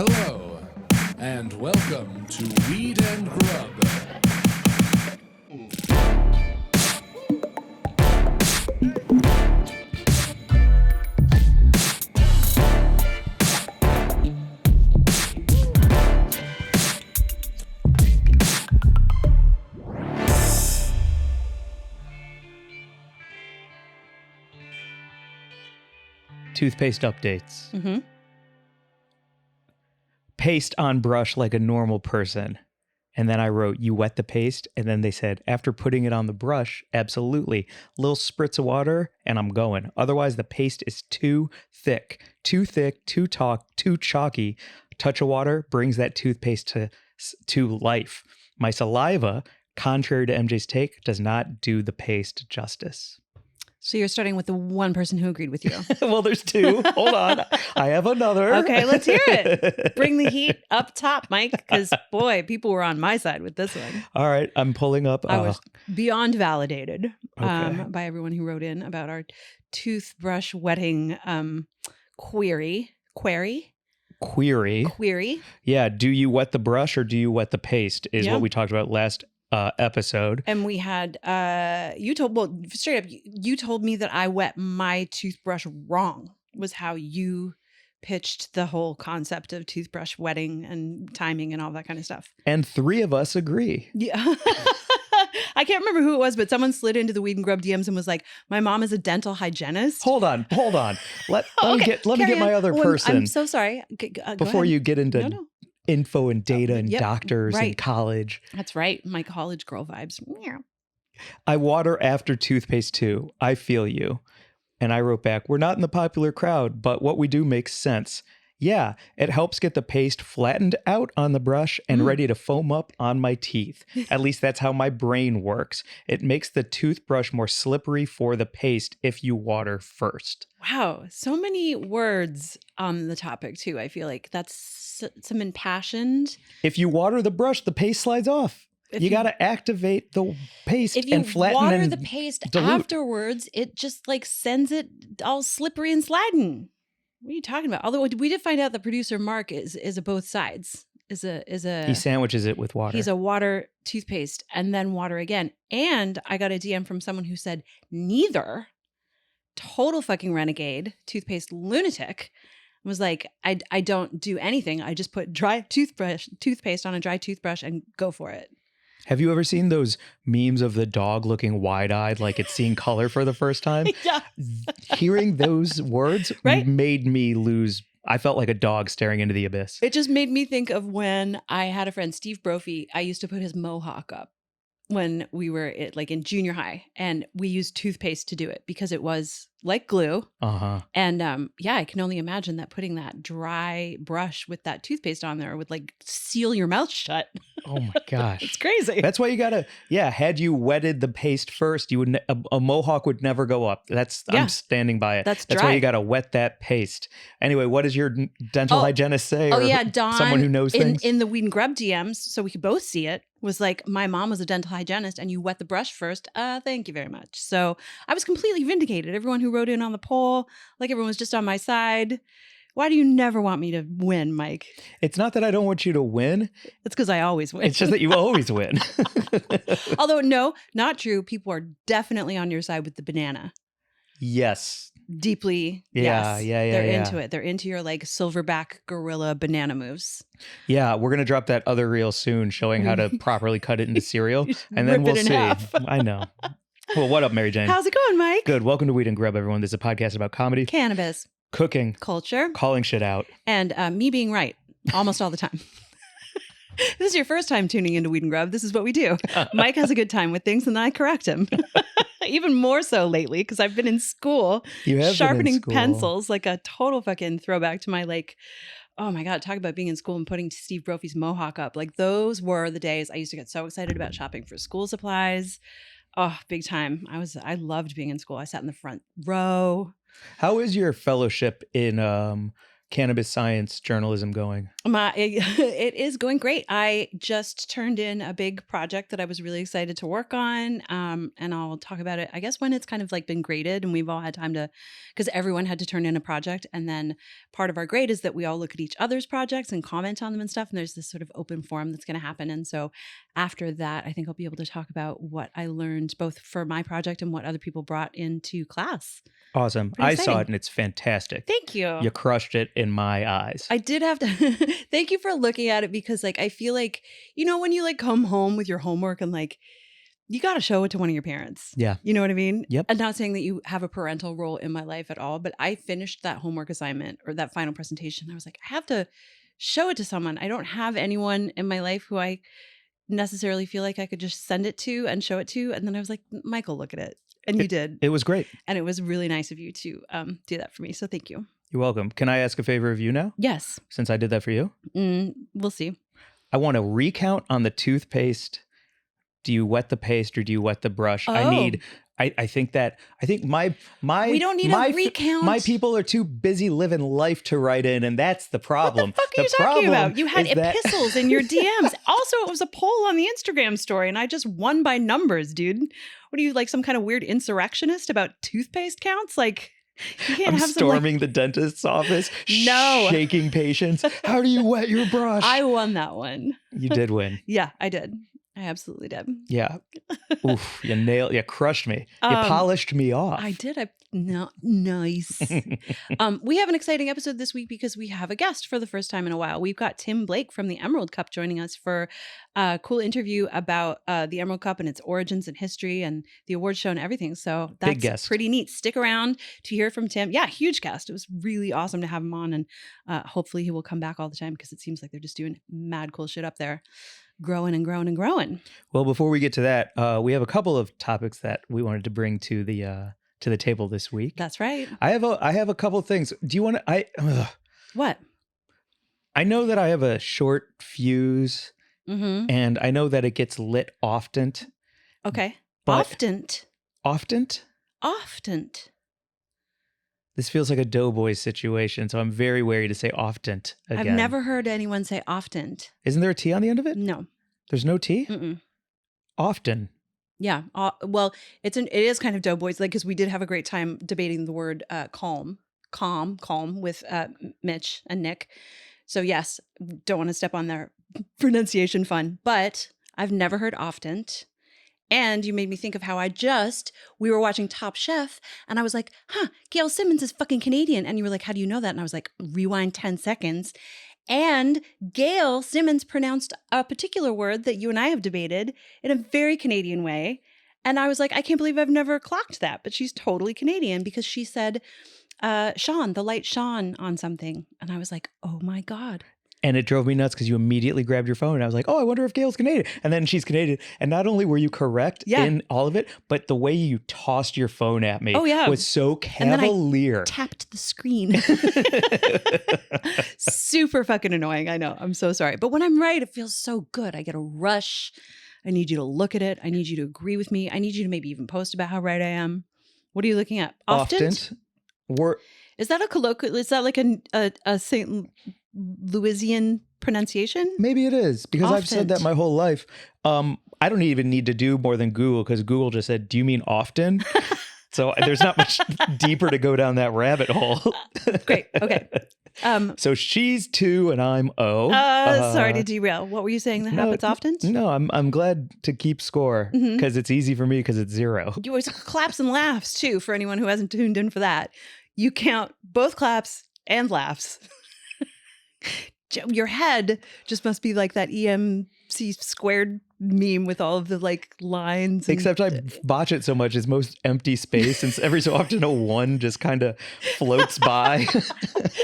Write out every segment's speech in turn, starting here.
Hello, and welcome to Weed and Grub. Toothpaste updates. Paste on brush like a normal person. And then I wrote, you wet the paste. And then they said, after putting it on the brush, absolutely. Little spritz of water and I'm going. Otherwise, the paste is too thick, too chalky. Touch of water brings that toothpaste to life. My saliva, contrary to MJ's take, does not do the paste justice. So you're starting with the one person who agreed with you. Well, there's two. Hold on. I have another. Okay, let's hear it. Bring the heat up top, Mike, because boy, people were on my side with this one. All right. I'm pulling up. I was beyond validated Okay. by everyone who wrote in about our toothbrush wetting query. Yeah. Do you wet the brush or do you wet the paste is Yeah. what we talked about last episode. And we had, you told me that I wet my toothbrush wrong, was how you pitched the whole concept of toothbrush wetting and timing and all that kind of stuff. And three of us agree. Yeah. I can't remember who it was, but someone slid into the Weed and Grub DMs and was like, my mom is a dental hygienist. Hold on. Let me get my other Well, person. I'm so sorry. Before you get into No. info and data and Yep, doctors right. and college. That's right. My college girl vibes. Meow. I water after toothpaste too. I feel you. And I wrote back, we're not in the popular crowd, but what we do makes sense. Yeah, it helps get the paste flattened out on the brush and ready to foam up on my teeth. At least that's how my brain works. It makes the toothbrush more slippery for the paste if you water first. Wow. So many words on the topic too. I feel like that's some impassioned. If you water the brush, the paste slides off. You got to activate the paste and flatten water and the paste dilute. afterwards, it just like sends it all slippery and sliding. What are you talking about? Although we did find out that producer Mark is a both sides. Is a He sandwiches it with water. He's a water toothpaste and then water again. And I got a DM from someone who said neither. Total fucking renegade, toothpaste lunatic. Was like, I don't do anything. I just put dry toothpaste on a dry toothbrush and go for it. Have you ever seen those memes of the dog looking wide-eyed like it's seeing color for the first time? Yeah. Hearing those words Right? made me lose. I felt like a dog staring into the abyss. It just made me think of when I had a friend, Steve Brophy. I used to put his mohawk up when we were in junior high, and we used toothpaste to do it because it was like glue. Uh-huh. And I can only imagine that putting that dry brush with that toothpaste on there would like seal your mouth shut. Oh my gosh. It's crazy. That's why you gotta, had you wetted the paste first, you would a mohawk would never go up. I'm standing by it. That's why dry. you gotta wet that paste. Anyway, what does your dental hygienist say? Oh or yeah, Dawn, someone who knows things. in the Weed and Grub DMs, so we could both see it, was like, my mom was a dental hygienist and you wet the brush first. Thank you very much. So I was completely vindicated. Everyone who wrote in on the poll, like everyone was just on my side. Why do you never want me to win, Mike? It's not that I don't want you to win. It's because I always win. It's just that you always win. Although, no, not true. People are definitely on your side with the banana. Yes. Deeply. Yeah, yes. yeah. They're into it. They're into your like silverback gorilla banana moves. Yeah, we're going to drop that other reel soon showing how to properly cut it into cereal. And Rip then we'll it in see. half. I know. Well, what up, Mary Jane? How's it going, Mike? Good. Welcome to Weed and Grub, everyone. This is a podcast about comedy, Cannabis. cooking, Culture. calling shit out. And me being right almost all the time. If this is your first time tuning into Weed and Grub, this is what we do. Mike has a good time with things and then I correct him. Even more so lately because I've been in school You have sharpening been in school. pencils, like a total fucking throwback to my like, oh my God, talk about being in school and putting Steve Brophy's mohawk up. Like those were the days I used to get so excited about shopping for school supplies. Oh, big time. I loved being in school. I sat in the front row. How is your fellowship in cannabis science journalism going? It is going great. I just turned in a big project that I was really excited to work on. And I'll talk about it, I guess, when it's kind of like been graded and we've all had time to, because everyone had to turn in a project. And then part of our grade is that we all look at each other's projects and comment on them and stuff. And there's this sort of open forum that's going to happen. And so after that, I think I'll be able to talk about what I learned both for my project and what other people brought into class. Awesome. Pretty I exciting. saw it and it's fantastic. Thank you. You crushed it in my eyes. I did have to thank you for looking at it, because like I feel like, you know, when you like come home with your homework and like you got to show it to one of your parents. Yeah. You know what I mean? Yep. I'm not saying that you have a parental role in my life at all, but I finished that homework assignment or that final presentation. I was like, I have to show it to someone. I don't have anyone in my life who I necessarily feel like I could just send it to and show it to. And then I was like, Michael, look at it. And you did. It was great. And it was really nice of you to do that for me. So thank you. You're welcome. Can I ask a favor of you now? Yes. Since I did that for you? We'll see. I want to recount on the toothpaste. Do you wet the paste or do you wet the brush? Oh. I think my We don't need a recount. My people are too busy living life to write in, and that's the problem. What the fuck are you talking about? You had epistles in your DMs. Also, it was a poll on the Instagram story, and I just won by numbers, dude. What are you, like some kind of weird insurrectionist about toothpaste counts? Like, you can't I'm have storming the dentist's office, No. shaking patients. How do you wet your brush? I won that one. You did win. Yeah, I did. I absolutely did. Yeah. Oof, you crushed me. You polished me off. I did. Nice. We have an exciting episode this week because we have a guest for the first time in a while. We've got Tim Blake from the Emerald Cup joining us for a cool interview about the Emerald Cup and its origins and history and the award show and everything. So that's pretty neat. Stick around to hear from Tim. Yeah, huge guest. It was really awesome to have him on, and hopefully he will come back all the time because it seems like they're just doing mad cool shit up there. Growing and growing and growing. Well, before we get to that, we have a couple of topics that we wanted to bring to the table this week. That's right. I have a couple of things. Do you want to? What? I know that I have a short fuse, and I know that it gets lit often. Okay. But Often. This feels like a doughboy situation, so I'm very wary to say often again. I've never heard anyone say often. Isn't there a T on the end of it? No. There's no T? Mm-mm. Often. Yeah. Well, it is kind of doughboys, like, because we did have a great time debating the word calm with Mitch and Nick. So yes, don't want to step on their pronunciation fun, but I've never heard often. And you made me think of how we were watching Top Chef and I was like, Gail Simmons is fucking Canadian. And you were like, how do you know that? And I was like, rewind 10 seconds. And Gail Simmons pronounced a particular word that you and I have debated in a very Canadian way. And I was like, I can't believe I've never clocked that. But she's totally Canadian because she said, Sean, the light shone on something. And I was like, oh my God. And it drove me nuts because you immediately grabbed your phone. And I was like, oh, I wonder if Gail's Canadian. And then she's Canadian. And not only were you correct in all of it, but the way you tossed your phone at me was so cavalier. And then I tapped the screen. Super fucking annoying. I know. I'm so sorry. But when I'm right, it feels so good. I get a rush. I need you to look at it. I need you to agree with me. I need you to maybe even post about how right I am. What are you looking at? Often? Is that a colloquial? Is that like a St. Louisian pronunciation? Maybe it is, because I've said that my whole life. I don't even need to do more than Google, because Google just said, do you mean often? So there's not much deeper to go down that rabbit hole. Great. Okay. So she's 2 and I'm O. Sorry to derail. What were you saying that happens often? No, I'm glad to keep score because it's easy for me because it's 0. You always claps and laughs too, for anyone who hasn't tuned in for that. You count both claps and laughs. Your head just must be like that EMC squared meme with all of the like lines. Except I botch it so much. It's most empty space. And every so often a 1 just kind of floats by.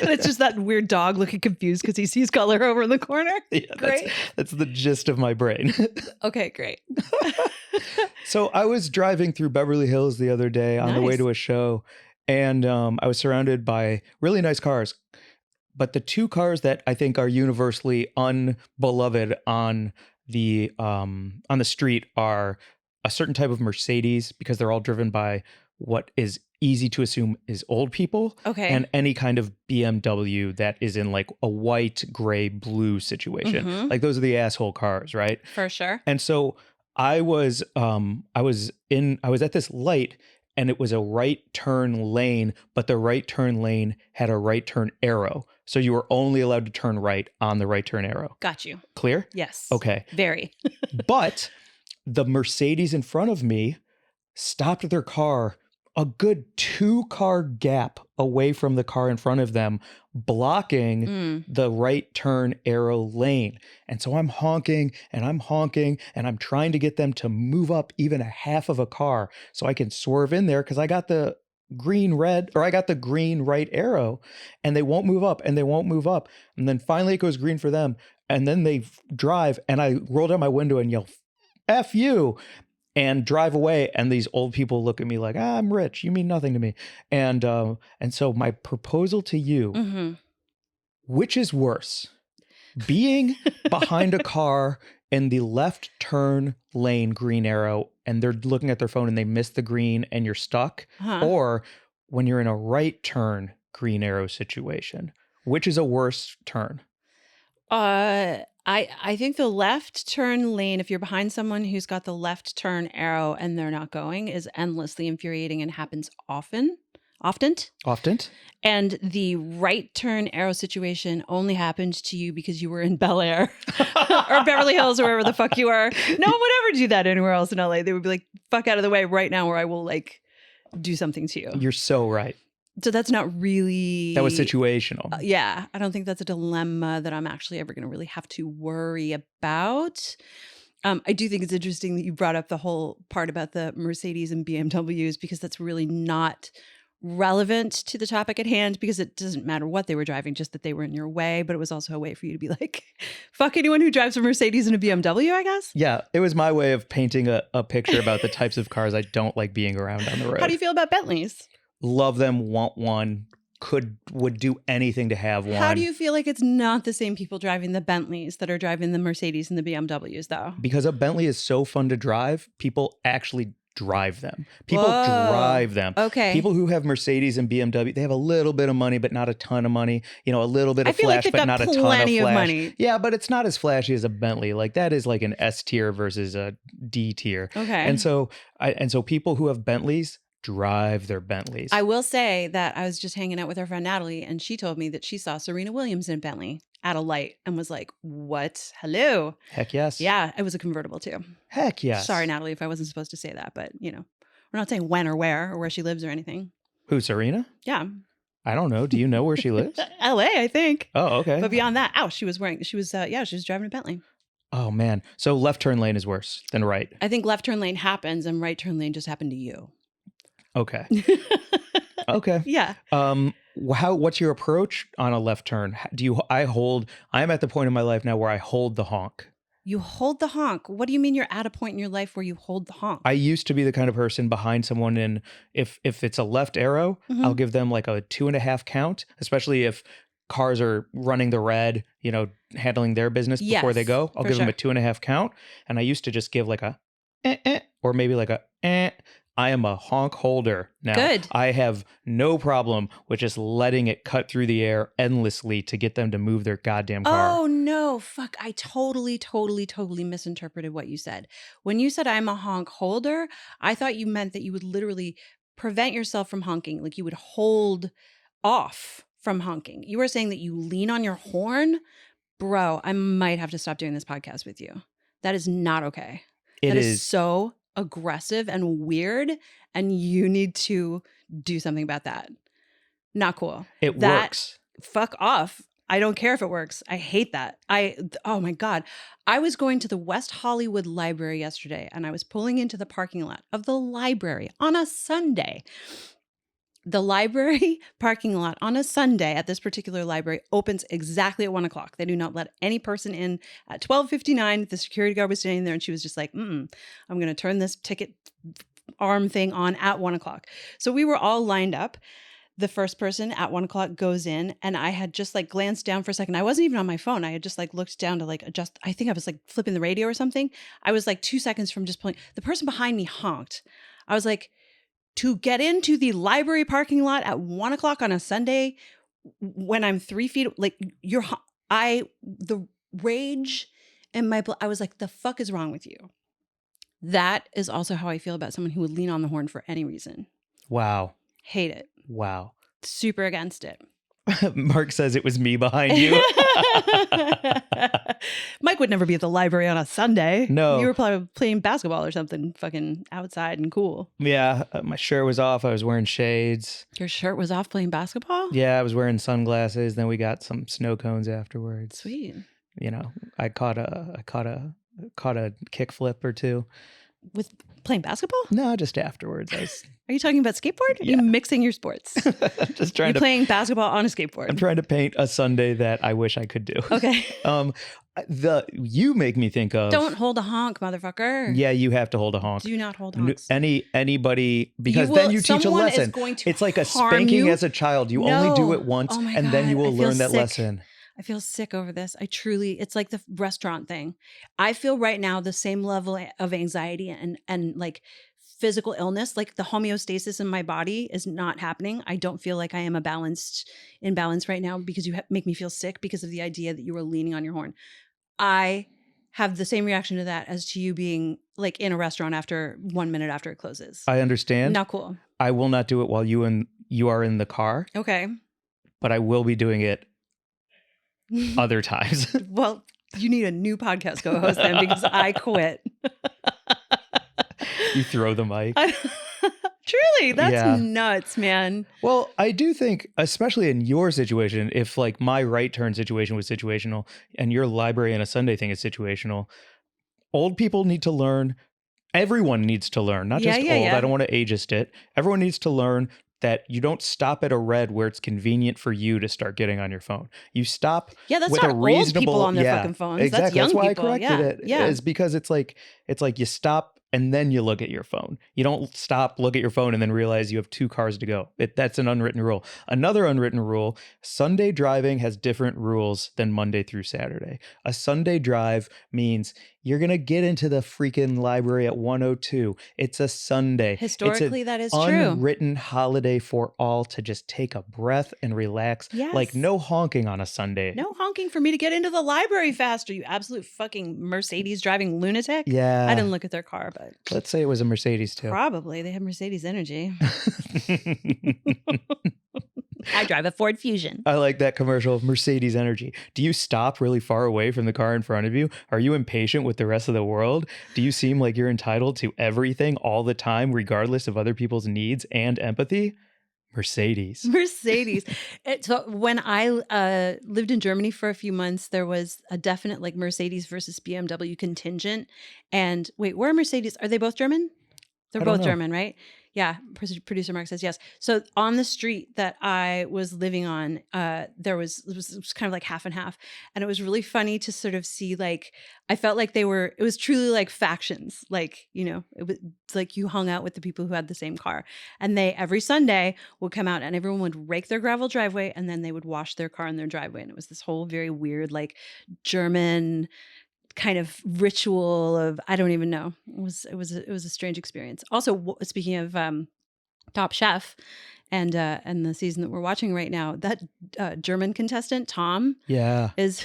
And it's just that weird dog looking confused because he sees color over in the corner. Yeah, great. That's the gist of my brain. Okay, great. So I was driving through Beverly Hills the other day on the way to a show. And I was surrounded by really nice cars. But the 2 cars that I think are universally unbeloved on the street are a certain type of Mercedes, because they're all driven by what is easy to assume is old people. Okay. And any kind of BMW that is in like a white, gray, blue situation. Mhm. Like those are the asshole cars, right? For sure. And so I was at this light, and it was a right turn lane, but the right turn lane had a right turn arrow. So you were only allowed to turn right on the right turn arrow. Got you. Clear? Yes. Okay. Very. But the Mercedes in front of me stopped their car a good 2-car gap away from the car in front of them, blocking the right turn arrow lane. And so I'm honking and I'm trying to get them to move up even a half of a car so I can swerve in there, because I got the green right arrow, and they won't move up and they won't move up. And then finally it goes green for them. And then they drive, and I roll down my window and yell, F you, and drive away. And these old people look at me like, I'm rich. You mean nothing to me. And so my proposal to you, which is worse, being behind a car in the left turn lane, green arrow, and they're looking at their phone and they miss the green and you're stuck, or when you're in a right turn green arrow situation, which is a worse turn? I think the left turn lane, if you're behind someone who's got the left turn arrow and they're not going, is endlessly infuriating and happens often. And the right turn arrow situation only happened to you because you were in Bel Air or Beverly Hills or wherever the fuck you are. No one would ever do that anywhere else in LA. They would be like, fuck out of the way right now, or I will like do something to you. You're so right. So that's not really... That was situational. Yeah. I don't think that's a dilemma that I'm actually ever going to really have to worry about. I do think it's interesting that you brought up the whole part about the Mercedes and BMWs, because that's really not relevant to the topic at hand, because it doesn't matter what they were driving, just that they were in your way. But it was also a way for you to be like, fuck anyone who drives a Mercedes and a BMW, I guess. Yeah. It was my way of painting a picture about the types of cars I don't like being around on the road. How do you feel about Bentleys? Love them, want one, would do anything to have one. How do you feel like it's not the same people driving the Bentleys that are driving the Mercedes and the BMWs, though? Because a Bentley is so fun to drive, people actually drive them. People drive them. Okay. People who have Mercedes and BMW, they have a little bit of money, but not a ton of money. You know, a little bit of flash, but not a ton of flash. Money. Yeah, but it's not as flashy as a Bentley. Like that is like an S tier versus a D tier. Okay. And so people who have Bentleys drive their Bentleys. I will say that I was just hanging out with our friend Natalie, and she told me that she saw Serena Williams in a Bentley at a light and was like, what? Hello. Heck yes. Yeah, it was a convertible too. Heck yes. Sorry, Natalie, if I wasn't supposed to say that, but you know, we're not saying when or where she lives or anything. Who, Serena? Yeah. I don't know. Do you know where she lives? LA, I think. Oh, okay. But beyond that, she was driving a Bentley. Oh man. So left turn lane is worse than right. I think left turn lane happens and right turn lane just happened to you. Okay. Okay. Yeah. What's your approach on a left turn? I'm at the point in my life now where I hold the honk. You hold the honk. What do you mean you're at a point in your life where you hold the honk? I used to be the kind of person behind someone, and if it's a left arrow, I'll give them like a 2.5 count, especially if cars are running the red, you know, handling their business before they go. I'll give them a 2.5 count. And I used to just give like a or maybe like a I am a honk holder now. Good. I have no problem with just letting it cut through the air endlessly to get them to move their goddamn car. Oh, no. Fuck. I totally misinterpreted what you said. When you said I'm a honk holder, I thought you meant that you would literally prevent yourself from honking. Like you would hold off from honking. You were saying that you lean on your horn? Bro, I might have to stop doing this podcast with you. That is not okay. That is so aggressive and weird, and you need to do something about that. Not cool. It works. Fuck off. I don't care if it works. I hate that. Oh my God. I was going to the West Hollywood Library yesterday, and I was pulling into the parking lot of the library on a Sunday. The library parking lot on a Sunday at this particular library opens exactly at 1:00. They do not let any person in at 12:59. The security guard was standing there, and she was just like, I'm going to turn this ticket arm thing on at 1:00. So we were all lined up. The first person at 1:00 goes in, and I had just like glanced down for a second. I wasn't even on my phone. I had just like looked down to like adjust. I think I was like flipping the radio or something. I was like 2 seconds from just pulling. The person behind me honked. I was like, to get into the library parking lot at 1 o'clock on a Sunday when I'm 3 feet, like the rage in my blood, I was like, the fuck is wrong with you? That is also how I feel about someone who would lean on the horn for any reason. Wow. Hate it. Wow. Super against it. Mark says it was me behind you. Mike would never be at the library on a Sunday. No. You were probably playing basketball or something fucking outside and cool. Yeah. My shirt was off. I was wearing shades. Your shirt was off playing basketball? Yeah. I was wearing sunglasses. Then we got some snow cones afterwards. Sweet. You know, I caught a kickflip or two. With playing basketball? No, just afterwards. Are you talking about skateboard? Are you mixing your sports? Just trying You're playing basketball on a skateboard. I'm trying to paint a Sunday that I wish I could do. Okay. You make me think of. Don't hold a honk, motherfucker. Yeah, you have to hold a honk. Do not hold honks. Anybody, because then you teach a lesson. Is going to it's like a harm spanking you. As a child. You only do it once, Oh my and then God, you will I feel learn that sick. lesson. I feel sick over this. It's like the restaurant thing. I feel right now the same level of anxiety and like physical illness, like the homeostasis in my body is not happening. I don't feel like I am in balance right now because you make me feel sick because of the idea that you were leaning on your horn. I have the same reaction to that as to you being like in a restaurant after 1 minute after it closes. I understand. Not cool. I will not do it while you are in the car. Okay. But I will be doing it other times. Well, you need a new podcast co-host then because I quit. You throw the mic. Truly, that's nuts, man. Well, I do think, especially in your situation, if like my right turn situation was situational and your library and a Sunday thing is situational, old people need to learn. Everyone needs to learn, not just old. I don't want to ageist it. Everyone needs to learn that you don't stop at a red where it's convenient for you to start getting on your phone. You stop that's with not a reasonable old people on their fucking phones. Exactly. That's young That's why people. I corrected it. Yeah. Is because it's like you stop and then you look at your phone. You don't stop, look at your phone, and then realize you have 2 cars to go. That's an unwritten rule. Another unwritten rule, Sunday driving has different rules than Monday through Saturday. A Sunday drive means you're going to get into the freaking library at 1:02. It's a Sunday. Historically, that is true. true. Unwritten holiday for all to just take a breath and relax. Yes. Like no honking on a Sunday. No honking for me to get into the library faster, you absolute fucking Mercedes driving lunatic. Yeah. I didn't look at their car, but let's say it was a Mercedes too. Probably. They have Mercedes energy. I drive a Ford Fusion. I like that commercial of Mercedes energy. Do you stop really far away from the car in front of you? Are you impatient with the rest of the world? Do you seem like you're entitled to everything all the time, regardless of other people's needs and empathy? Mercedes. So when I lived in Germany for a few months, there was a definite like Mercedes versus BMW contingent. And wait, where are Mercedes? Are they both German? They're both German, right? Yeah. Producer Mark says yes. So on the street that I was living on, it was kind of like half and half. And it was really funny to sort of see, like, I felt like it was truly like factions. Like, you know, it's like you hung out with the people who had the same car. And they, every Sunday, would come out and everyone would rake their gravel driveway and then they would wash their car in their driveway. And it was this whole very weird, like, German kind of ritual of, I don't even know. It was a strange experience. Also, speaking of Top Chef and the season that we're watching right now, that German contestant Tom, is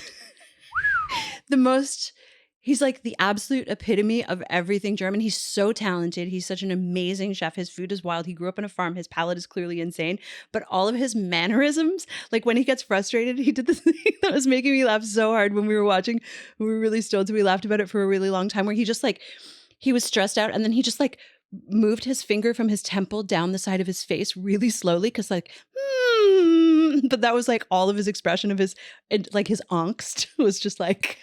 the most. He's like the absolute epitome of everything German. He's so talented. He's such an amazing chef. His food is wild. He grew up on a farm. His palate is clearly insane. But all of his mannerisms, like when he gets frustrated, he did this thing that was making me laugh so hard when we were watching. We were really stoned. We laughed about it for a really long time, where he just like, he was stressed out. And then he just like moved his finger from his temple down the side of his face really slowly. Cause like, but that was like all of his expression of his, like his angst was just like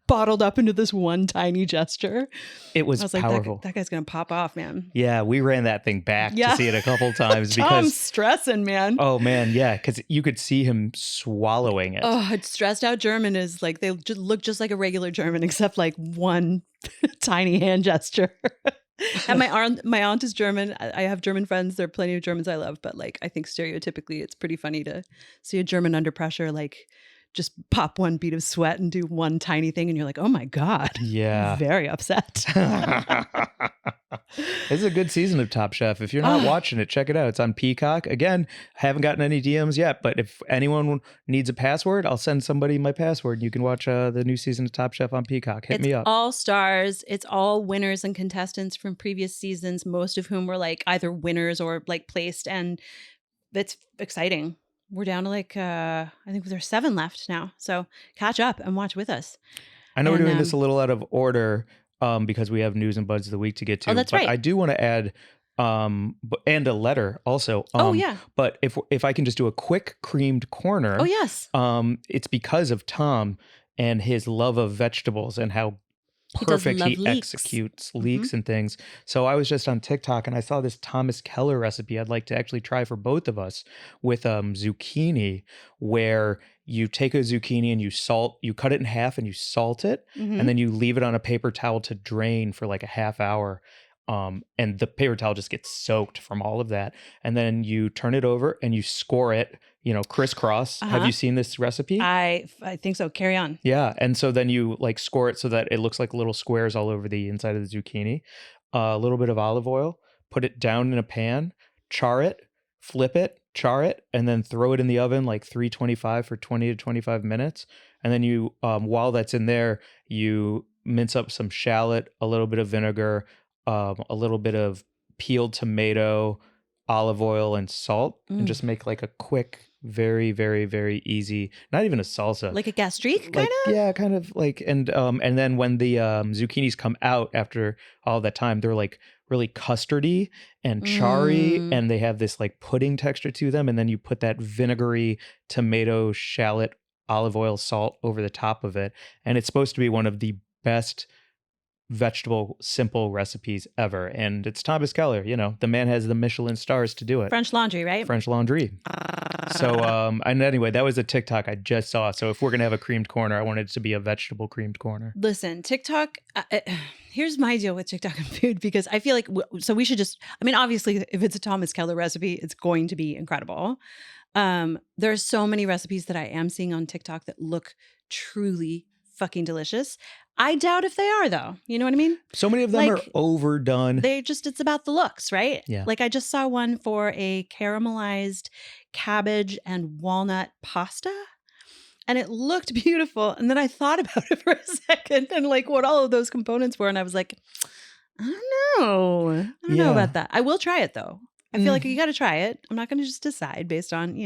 bottled up into this one tiny gesture. It was powerful. Like, that guy's gonna pop off, man. Yeah, we ran that thing back to see it a couple times because Tom's stressing, man. Oh man, yeah, because you could see him swallowing it. Oh, a stressed out German is like, they just look just like a regular German, except like one tiny hand gesture. And my aunt is German. I have German friends. There are plenty of Germans I love, but like I think stereotypically it's pretty funny to see a German under pressure, like just pop one bead of sweat and do one tiny thing and you're like, oh my God. Yeah. Very upset. It's a good season of Top Chef. If you're not watching it, check it out. It's on Peacock. Again, I haven't gotten any DMs yet, but if anyone needs a password, I'll send somebody my password. You can watch the new season of Top Chef on Peacock. Hit me up. All stars. It's all winners and contestants from previous seasons, most of whom were like either winners or like placed. And it's exciting. We're down to like, I think there's 7 left now. So catch up and watch with us. I know we're doing this a little out of order because we have news and buds of the week to get to. Oh, that's but right. I do want to add, and a letter also. Yeah. But if I can just do a quick creamed corner. Oh, yes. It's because of Tom and his love of vegetables and how perfect he executes leeks and things. So I was just on TikTok and I saw this Thomas Keller recipe I'd like to actually try for both of us with zucchini, where you take a zucchini and you cut it in half and you salt it, and then you leave it on a paper towel to drain for like a half hour. And the paper towel just gets soaked from all of that. And then you turn it over and you score it, crisscross. Have you seen this recipe? I think so. Carry on. Yeah. And so then you like score it so that it looks like little squares all over the inside of the zucchini. A little bit of olive oil, put it down in a pan, char it, flip it, char it, and then throw it in the oven like 325 for 20 to 25 minutes. And then you, while that's in there, you mince up some shallot, a little bit of vinegar, a little bit of peeled tomato, olive oil, and salt, and just make like a quick, very, very, very easy, not even a salsa. Like a gastrique, kind of? Yeah, kind of like, and then when the zucchinis come out after all that time, they're like really custardy and charry, and they have this like pudding texture to them. And then you put that vinegary tomato, shallot, olive oil, salt over the top of it. And it's supposed to be one of the best vegetable simple recipes ever. And it's Thomas Keller, the man has the Michelin stars to do it. French Laundry, right? French Laundry. So and anyway, that was a TikTok I just saw. So if we're gonna have a creamed corner, I wanted it to be a vegetable creamed corner. Listen, TikTok, here's my deal with TikTok and food, because I feel like so we should just, obviously if it's a Thomas Keller recipe, it's going to be incredible. There's so many recipes that I am seeing on TikTok that look truly fucking delicious. I doubt if they are, though. You know what I mean? So many of them are overdone. It's about the looks, right? Yeah. Like I just saw one for a caramelized cabbage and walnut pasta, and it looked beautiful. And then I thought about it for a second and like what all of those components were. And I was like, I don't know about that. I will try it though. I feel like you got to try it. I'm not going to just decide based on,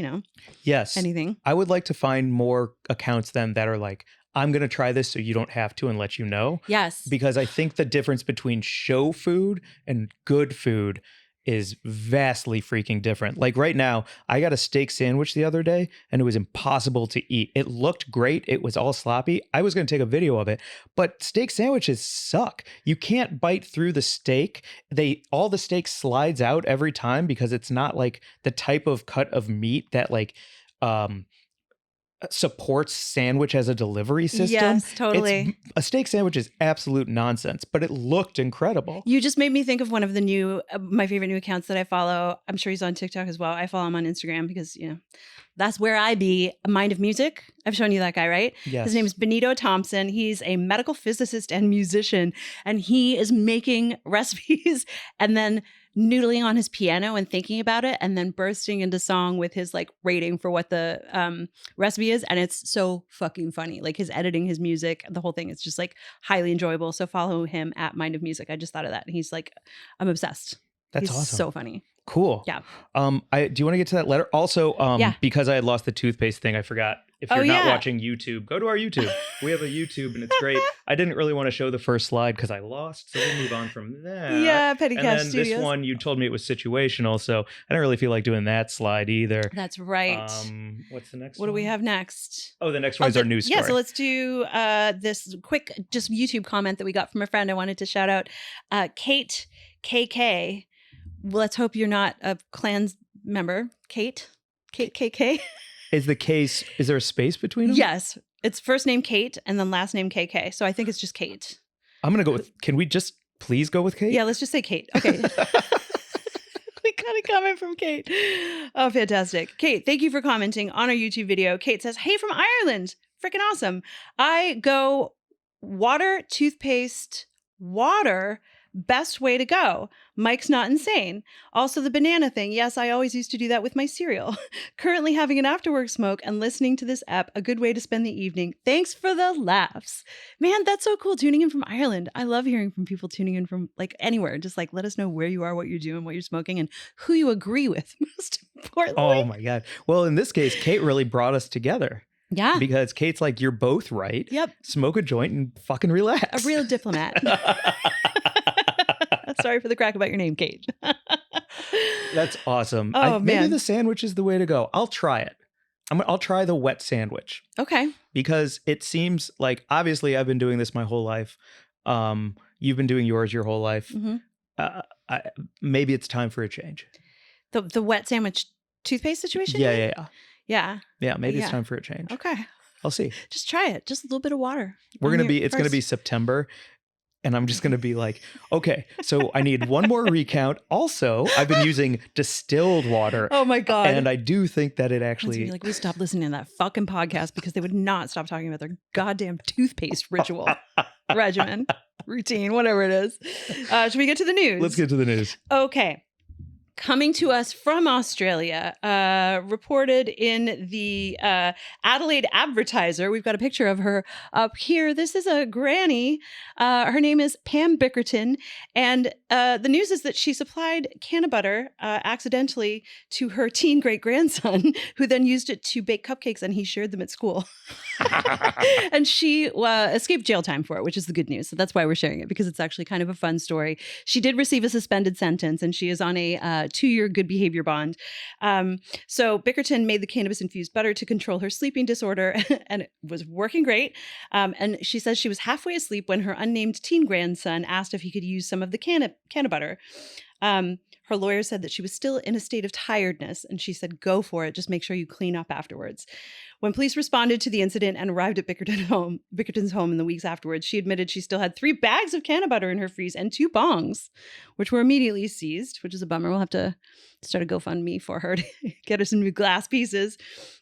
yes, anything. I would like to find more accounts then that are like, I'm going to try this so you don't have to and let you know. Yes. Because I think the difference between show food and good food is vastly freaking different. Like right now, I got a steak sandwich the other day and it was impossible to eat. It looked great. It was all sloppy. I was going to take a video of it, but steak sandwiches suck. You can't bite through the steak. All the steak slides out every time because it's not like the type of cut of meat that like, supports sandwich as a delivery system. Yes, totally. A steak sandwich is absolute nonsense, but it looked incredible. You just made me think of one of the new, my favorite new accounts that I follow. I'm sure he's on TikTok as well. I follow him on Instagram because, that's where I be. Mind of Music. I've shown you that guy, right? Yes. His name is Benito Thompson. He's a medical physicist and musician, and he is making recipes and then noodling on his piano and thinking about it and then bursting into song with his like rating for what the recipe is. And it's so fucking funny. Like his editing, his music, the whole thing is just like highly enjoyable. So follow him at Mind of Music. I just thought of that. And he's like, I'm obsessed. That's He's awesome. So funny. Cool. Yeah. Do you want to get to that letter? Also, because I had lost the toothpaste thing, I forgot. If you're not watching YouTube, go to our YouTube. We have a YouTube and it's great. I didn't really want to show the first slide because I lost, so we'll move on from that. Yeah, Petty and Cash then Studios. This one, you told me it was situational, so I don't really feel like doing that slide either. That's right. What's the next What one? do we have next? Oh, the next one is our news story. Yeah, so let's do this quick just YouTube comment that we got from a friend. I wanted to shout out Kate KK. Let's hope you're not a Klan member. Kate KK. Is there a space between them? Yes. It's first name Kate and then last name KK. So I think it's just Kate. I'm going to go with, can we just please go with Kate? Yeah, let's just say Kate. Okay. We Got a comment from Kate. Oh, fantastic. Kate, thank you for commenting on our YouTube video. Kate says, hey, from Ireland. Freaking awesome. I go water, toothpaste, water. Best way to go. Mike's not insane. Also, the banana thing. Yes, I always used to do that with my cereal. Currently having an after-work smoke and listening to this app. A good way to spend the evening. Thanks for the laughs. Man, that's so cool. Tuning in from Ireland. I love hearing from people tuning in from like anywhere. Just like let us know where you are, what you're doing, what you're smoking, and who you agree with. Most importantly. Oh my God. Well, in this case, Kate really brought us together. Yeah. Because Kate's like, you're both right. Yep. Smoke a joint and fucking relax. A real diplomat. Sorry for the crack about your name, Kate. That's awesome. Oh, maybe man. the sandwich is the way to go. I'll try it. I'll try the wet sandwich. Okay. Because it seems like, obviously, I've been doing this my whole life. You've been doing yours your whole life. Mm-hmm. Maybe it's time for a change. The wet sandwich toothpaste situation? Yeah. Yeah. Maybe Yeah. it's time for a change. Okay. I'll see. Just try it. Just a little bit of water. It's going to be September. And I'm just going to be like, okay, so I need one more recount. Also, I've been using distilled water. Oh my God. And I do think that it actually... Like, we stopped listening to that fucking podcast because they would not stop talking about their goddamn toothpaste ritual, regimen, routine, whatever it is. Should we get to the news? Let's get to the news. Okay. Coming to us from Australia, reported in the Adelaide Advertiser. We've got a picture of her up here. This is a granny. Her name is Pam Bickerton. And the news is that she supplied canna butter accidentally to her teen great-grandson, who then used it to bake cupcakes, and he shared them at school. And she escaped jail time for it, which is the good news. So that's why we're sharing it, because it's actually kind of a fun story. She did receive a suspended sentence, and she is on a 2-year good behavior bond. So Bickerton made the cannabis-infused butter to control her sleeping disorder, and it was working great. And she says she was halfway asleep when her unnamed teen grandson asked if he could use some of the canna butter. Her lawyer said that she was still in a state of tiredness, and she said, go for it. Just make sure you clean up afterwards. When police responded to the incident and arrived at Bickerton's home in the weeks afterwards, she admitted she still had 3 bags of canna butter in her freeze and 2 bongs, which were immediately seized, which is a bummer. We'll have to start a GoFundMe for her to get her some new glass pieces.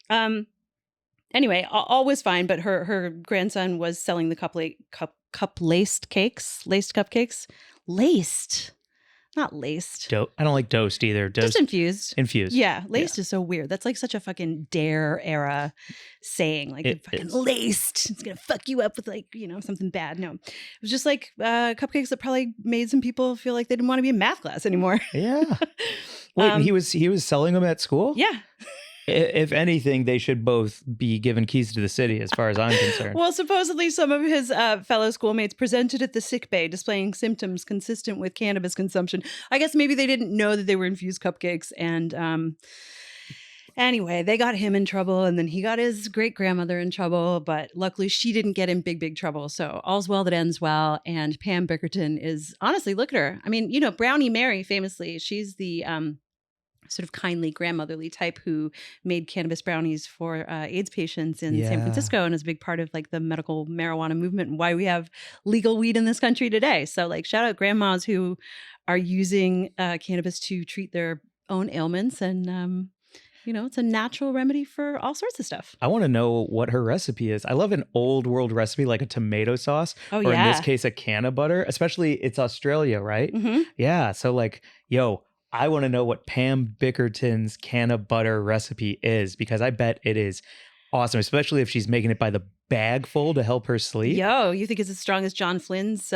Anyway, all was fine, but her grandson was selling the laced cupcakes. Laced. Not laced. I don't like dosed either. Just infused. Infused. Yeah. Laced is so weird. That's like such a fucking Dare era saying. Like, it fucking is. Laced. It's going to fuck you up with like, something bad. No. It was just like cupcakes that probably made some people feel like they didn't want to be in math class anymore. Yeah. Wait, and he was selling them at school? Yeah. If anything, they should both be given keys to the city as far as I'm concerned. Well, supposedly some of his fellow schoolmates presented at the sick bay displaying symptoms consistent with cannabis consumption. I guess maybe they didn't know that they were infused cupcakes. And anyway, they got him in trouble, and then he got his great-grandmother in trouble. But luckily, she didn't get in big trouble. So all's well that ends well. And Pam Bickerton is, honestly, look at her. I mean, Brownie Mary, famously, she's the... sort of kindly grandmotherly type who made cannabis brownies for AIDS patients in San Francisco, and is a big part of like the medical marijuana movement and why we have legal weed in this country today. So like shout out grandmas who are using cannabis to treat their own ailments, and it's a natural remedy for all sorts of stuff. I want to know what her recipe is. I love an old world recipe like a tomato sauce, or in this case a canna butter, especially it's Australia, right? Mm-hmm. Yeah. So like, I want to know what Pam Bickerton's canna butter recipe is, because I bet it is awesome, especially if she's making it by the bagful to help her sleep. You think it's as strong as John Flynn's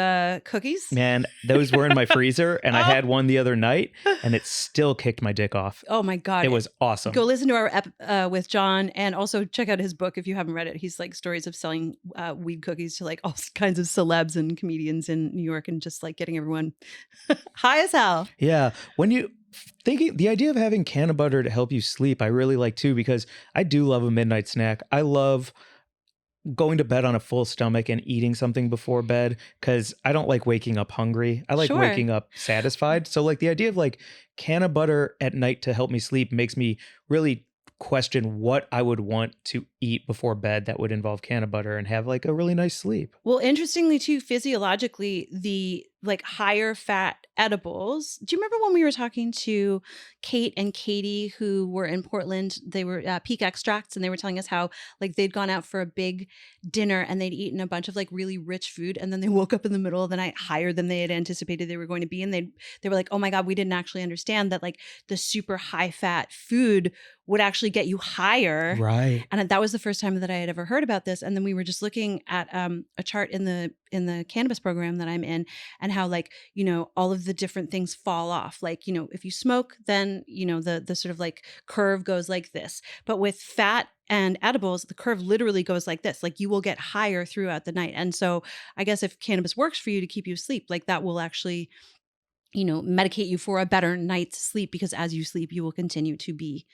cookies? Man, those were in my freezer, and I had one the other night, and it still kicked my dick off. Oh my God. It was awesome. Go listen to our ep with John, and also check out his book if you haven't read it. He's like stories of selling weed cookies to like all kinds of celebs and comedians in New York, and just like getting everyone high as hell. Yeah. When you... thinking the idea of having canna butter to help you sleep, I really like too, because I do love a midnight snack. I love going to bed on a full stomach and eating something before bed, because I don't like waking up hungry. I like waking up satisfied. So like the idea of like canna butter at night to help me sleep makes me really question what I would want to eat before bed that would involve canna butter and have like a really nice sleep. Well, interestingly too, physiologically, the like higher fat edibles. Do you remember when we were talking to Kate and Katie, who were in Portland? They were Peak Extracts, and they were telling us how like they'd gone out for a big dinner and they'd eaten a bunch of like really rich food, and then they woke up in the middle of the night higher than they had anticipated they were going to be, and they were like, oh my God, we didn't actually understand that like the super high fat food would actually get you higher. Right. And that was the first time that I had ever heard about this. And then we were just looking at a chart in the cannabis program that I'm in, and how like, you know, all of the different things fall off. Like, you know, if you smoke, then, you know, the sort of like curve goes like this. But with fat and edibles, the curve literally goes like this. Like you will get higher throughout the night. And so I guess if cannabis works for you to keep you asleep, like that will actually, you know, medicate you for a better night's sleep, because as you sleep, you will continue to be,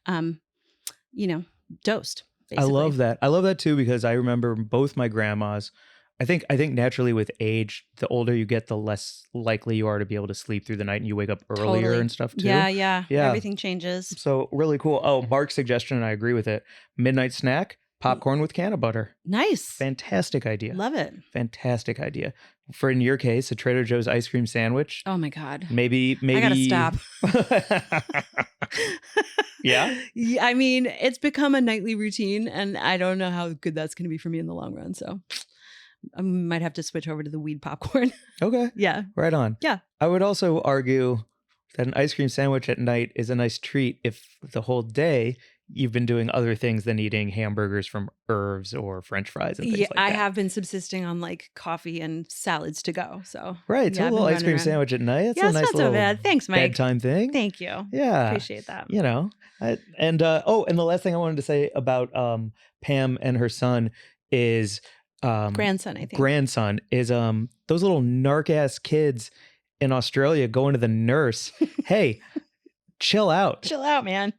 you know, dosed. Basically. I love that. I love that too, because I remember both my grandmas. I think naturally with age, the older you get, the less likely you are to be able to sleep through the night, and you wake up earlier Totally. and stuff too. Yeah. Yeah. Everything changes. So really cool. Oh, Mark's suggestion, and I agree with it. Midnight snack, popcorn with canna butter. Nice. Fantastic idea. Love it. Fantastic idea. For in your case, a Trader Joe's ice cream sandwich. Oh my God. Maybe. I gotta stop. Yeah. I mean, it's become a nightly routine, and I don't know how good that's going to be for me in the long run. So I might have to switch over to the weed popcorn. Okay. Yeah. Right on. Yeah. I would also argue that an ice cream sandwich at night is a nice treat if the whole day you've been doing other things than eating hamburgers from Irv's or French fries and things like that. I have been subsisting on like coffee and salads to go. So right. So yeah, a little ice cream sandwich at night. That's a nice not little so bad. Thanks, Mike. bedtime thing. Thank you. Yeah. Appreciate that. You know, and the last thing I wanted to say about Pam and her son is grandson, I think. Grandson is those little narc ass kids in Australia going to the nurse. Hey, chill out. Chill out, man.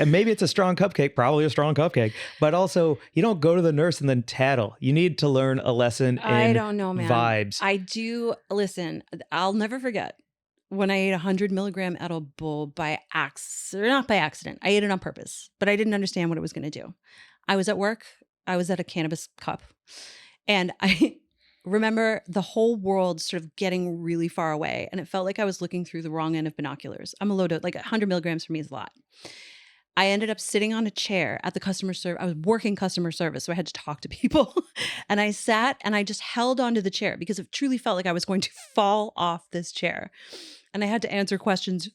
Maybe it's a strong cupcake, probably a strong cupcake, but also you don't go to the nurse and then tattle. You need to learn a lesson in I don't know, man. vibes. I do. Listen, I'll never forget when I ate 100 milligram edible by accident, or not by accident. I ate it on purpose, but I didn't understand what it was going to do. I was at work. I was at a cannabis cup, and I remember the whole world sort of getting really far away, and it felt like I was looking through the wrong end of binoculars. I'm a low dose, like 100 milligrams for me is a lot. I ended up sitting on a chair at the customer service. I was working customer service, so I had to talk to people. And I sat and I just held onto the chair because it truly felt like I was going to fall off this chair. And I had to answer questions.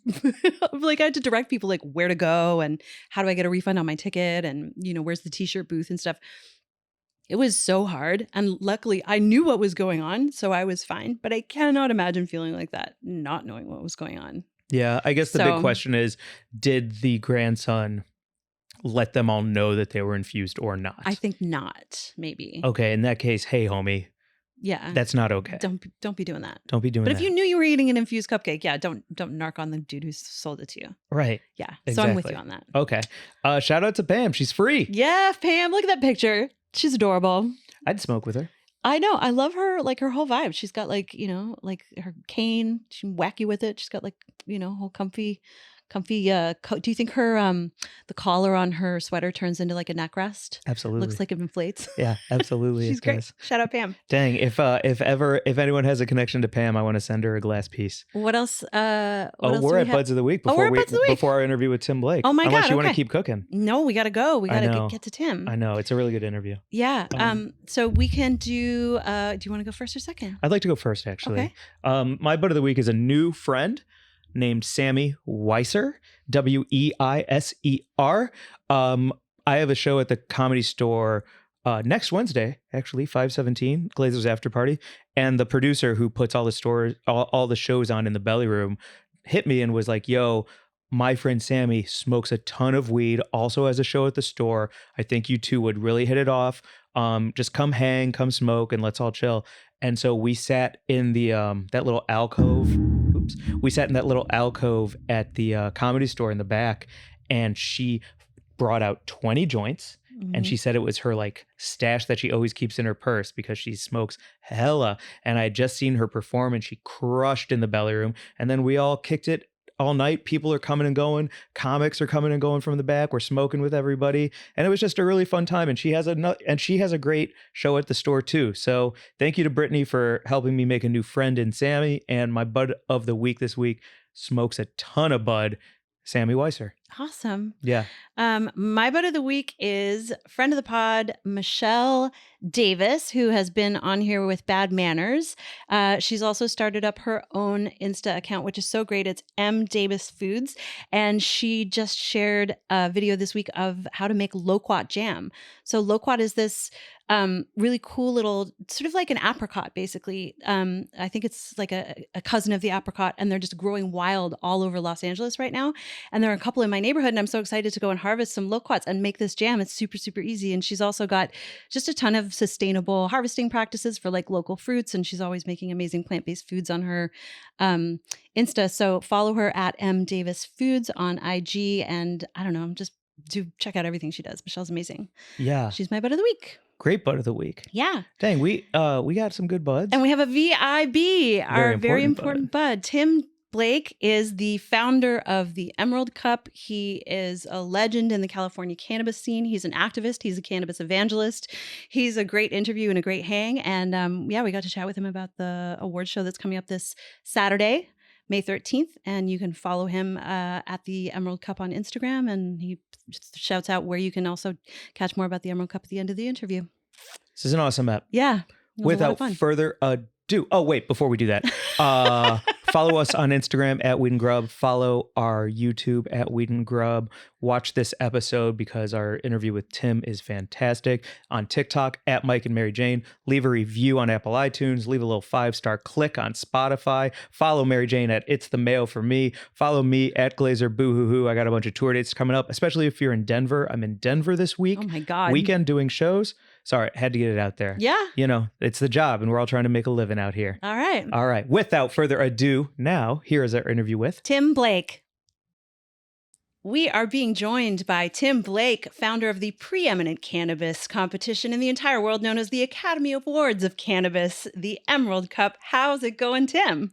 Like I had to direct people like where to go and how do I get a refund on my ticket, and you know, where's the t-shirt booth and stuff. It was so hard. And luckily I knew what was going on, so I was fine. But I cannot imagine feeling like that, not knowing what was going on. Yeah, I guess the big question is, did the grandson let them all know that they were infused or not? I think not, maybe. Okay, in that case, hey, homie. Yeah. That's not okay. Don't be doing that. Don't be doing that. But if you knew you were eating an infused cupcake, yeah, don't narc on the dude who sold it to you. Right. Yeah. Exactly. So I'm with you on that. Okay. Shout out to Pam. She's free. Yeah, Pam. Look at that picture. She's adorable. I'd smoke with her. I know. I love her, like her whole vibe. She's got like, you know, like her cane. She's wacky with it. She's got like, you know, whole comfy coat. Do you think her the collar on her sweater turns into like a neck rest? Absolutely. Looks like it inflates. Yeah, absolutely. She's great. Does. Shout out Pam. Dang, if anyone has a connection to Pam, I want to send her a glass piece. What else? We're at Buds of the Week before our interview with Tim Blake. Oh my God. Unless you want okay. to keep cooking. No, we gotta go. We gotta get to Tim. I know. It's a really good interview. Yeah. So we can do you want to go first or second? I'd like to go first, actually. Okay. My Bud of the Week is a new friend named Sammy Weiser, Weiser. I have a show at the Comedy Store next Wednesday, actually, 5/17, Glazer's After Party. And the producer who puts all the shows on in the belly room hit me and was like, yo, my friend Sammy smokes a ton of weed, also has a show at the store. I think you two would really hit it off. Just come hang, come smoke, and let's all chill. And so we sat in the that little alcove. We sat in that little alcove at the Comedy Store in the back, and she brought out 20 joints. Mm-hmm. And she said it was her like stash that she always keeps in her purse because she smokes hella. And I had just seen her perform, and she crushed in the belly room. And then we all kicked it all night. People are coming and going. Comics are coming and going from the back. We're smoking with everybody. And it was just a really fun time. And she has a great show at the store too. So thank you to Brittany for helping me make a new friend in Sammy. And my bud of the week this week smokes a ton of bud, Sammy Weiser. Awesome. Yeah. My bud of the week is friend of the pod, Michelle Davis, who has been on here with Bad Manners. She's also started up her own Insta account, which is so great. It's MDavisFoods. And she just shared a video this week of how to make loquat jam. So loquat is this really cool little, sort of like an apricot, basically. I think it's like a cousin of the apricot, and they're just growing wild all over Los Angeles right now. And there are a couple in my neighborhood, and I'm so excited to go and harvest some loquats and make this jam. It's super, super easy. And she's also got just a ton of sustainable harvesting practices for like local fruits. And she's always making amazing plant-based foods on her Insta. So follow her at MDavisFoods on IG. And I don't know, just do check out everything she does. Michelle's amazing. Yeah. She's my bud of the week. Great bud of the week. Yeah. Dang, we got some good buds. And we have a VIB, our very important bud. Tim Blake is the founder of the Emerald Cup. He is a legend in the California cannabis scene. He's an activist. He's a cannabis evangelist. He's a great interview and a great hang. And we got to chat with him about the award show that's coming up this Saturday, May 13th. And you can follow him at the Emerald Cup on Instagram. And he shouts out where you can also catch more about the Emerald Cup at the end of the interview. This is an awesome app. Yeah. Without further ado. Oh, wait, before we do that, follow us on Instagram at Weed and Grub. Follow our YouTube at Weed and Grub. Watch this episode because our interview with Tim is fantastic. On TikTok at Mike and MaryJane. Leave a review on Apple iTunes. Leave a little 5-star click on Spotify. Follow MaryJane at It's the Mayo for Me. Follow me at Glazer Boohoo. I got a bunch of tour dates coming up, especially if you're in Denver. I'm in Denver this week. Oh my God. Weekend doing shows. Sorry, had to get it out there. Yeah. You know, it's the job and we're all trying to make a living out here. All right. All right. Without further ado, now here is our interview with Tim Blake. We are being joined by Tim Blake, founder of the preeminent cannabis competition in the entire world known as the Academy Awards of Cannabis, the Emerald Cup. How's it going, Tim?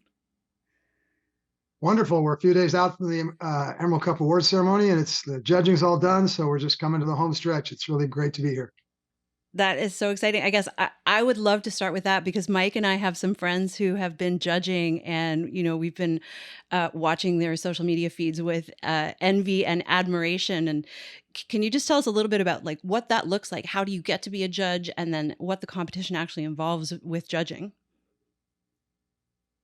Wonderful. We're a few days out from the Emerald Cup Awards ceremony, and the judging's all done, so we're just coming to the home stretch. It's really great to be here. That is so exciting. I guess I would love to start with that because Mike and I have some friends who have been judging, and we've been watching their social media feeds with envy and admiration. And can you just tell us a little bit about like what that looks like? How do you get to be a judge, and then what the competition actually involves with judging?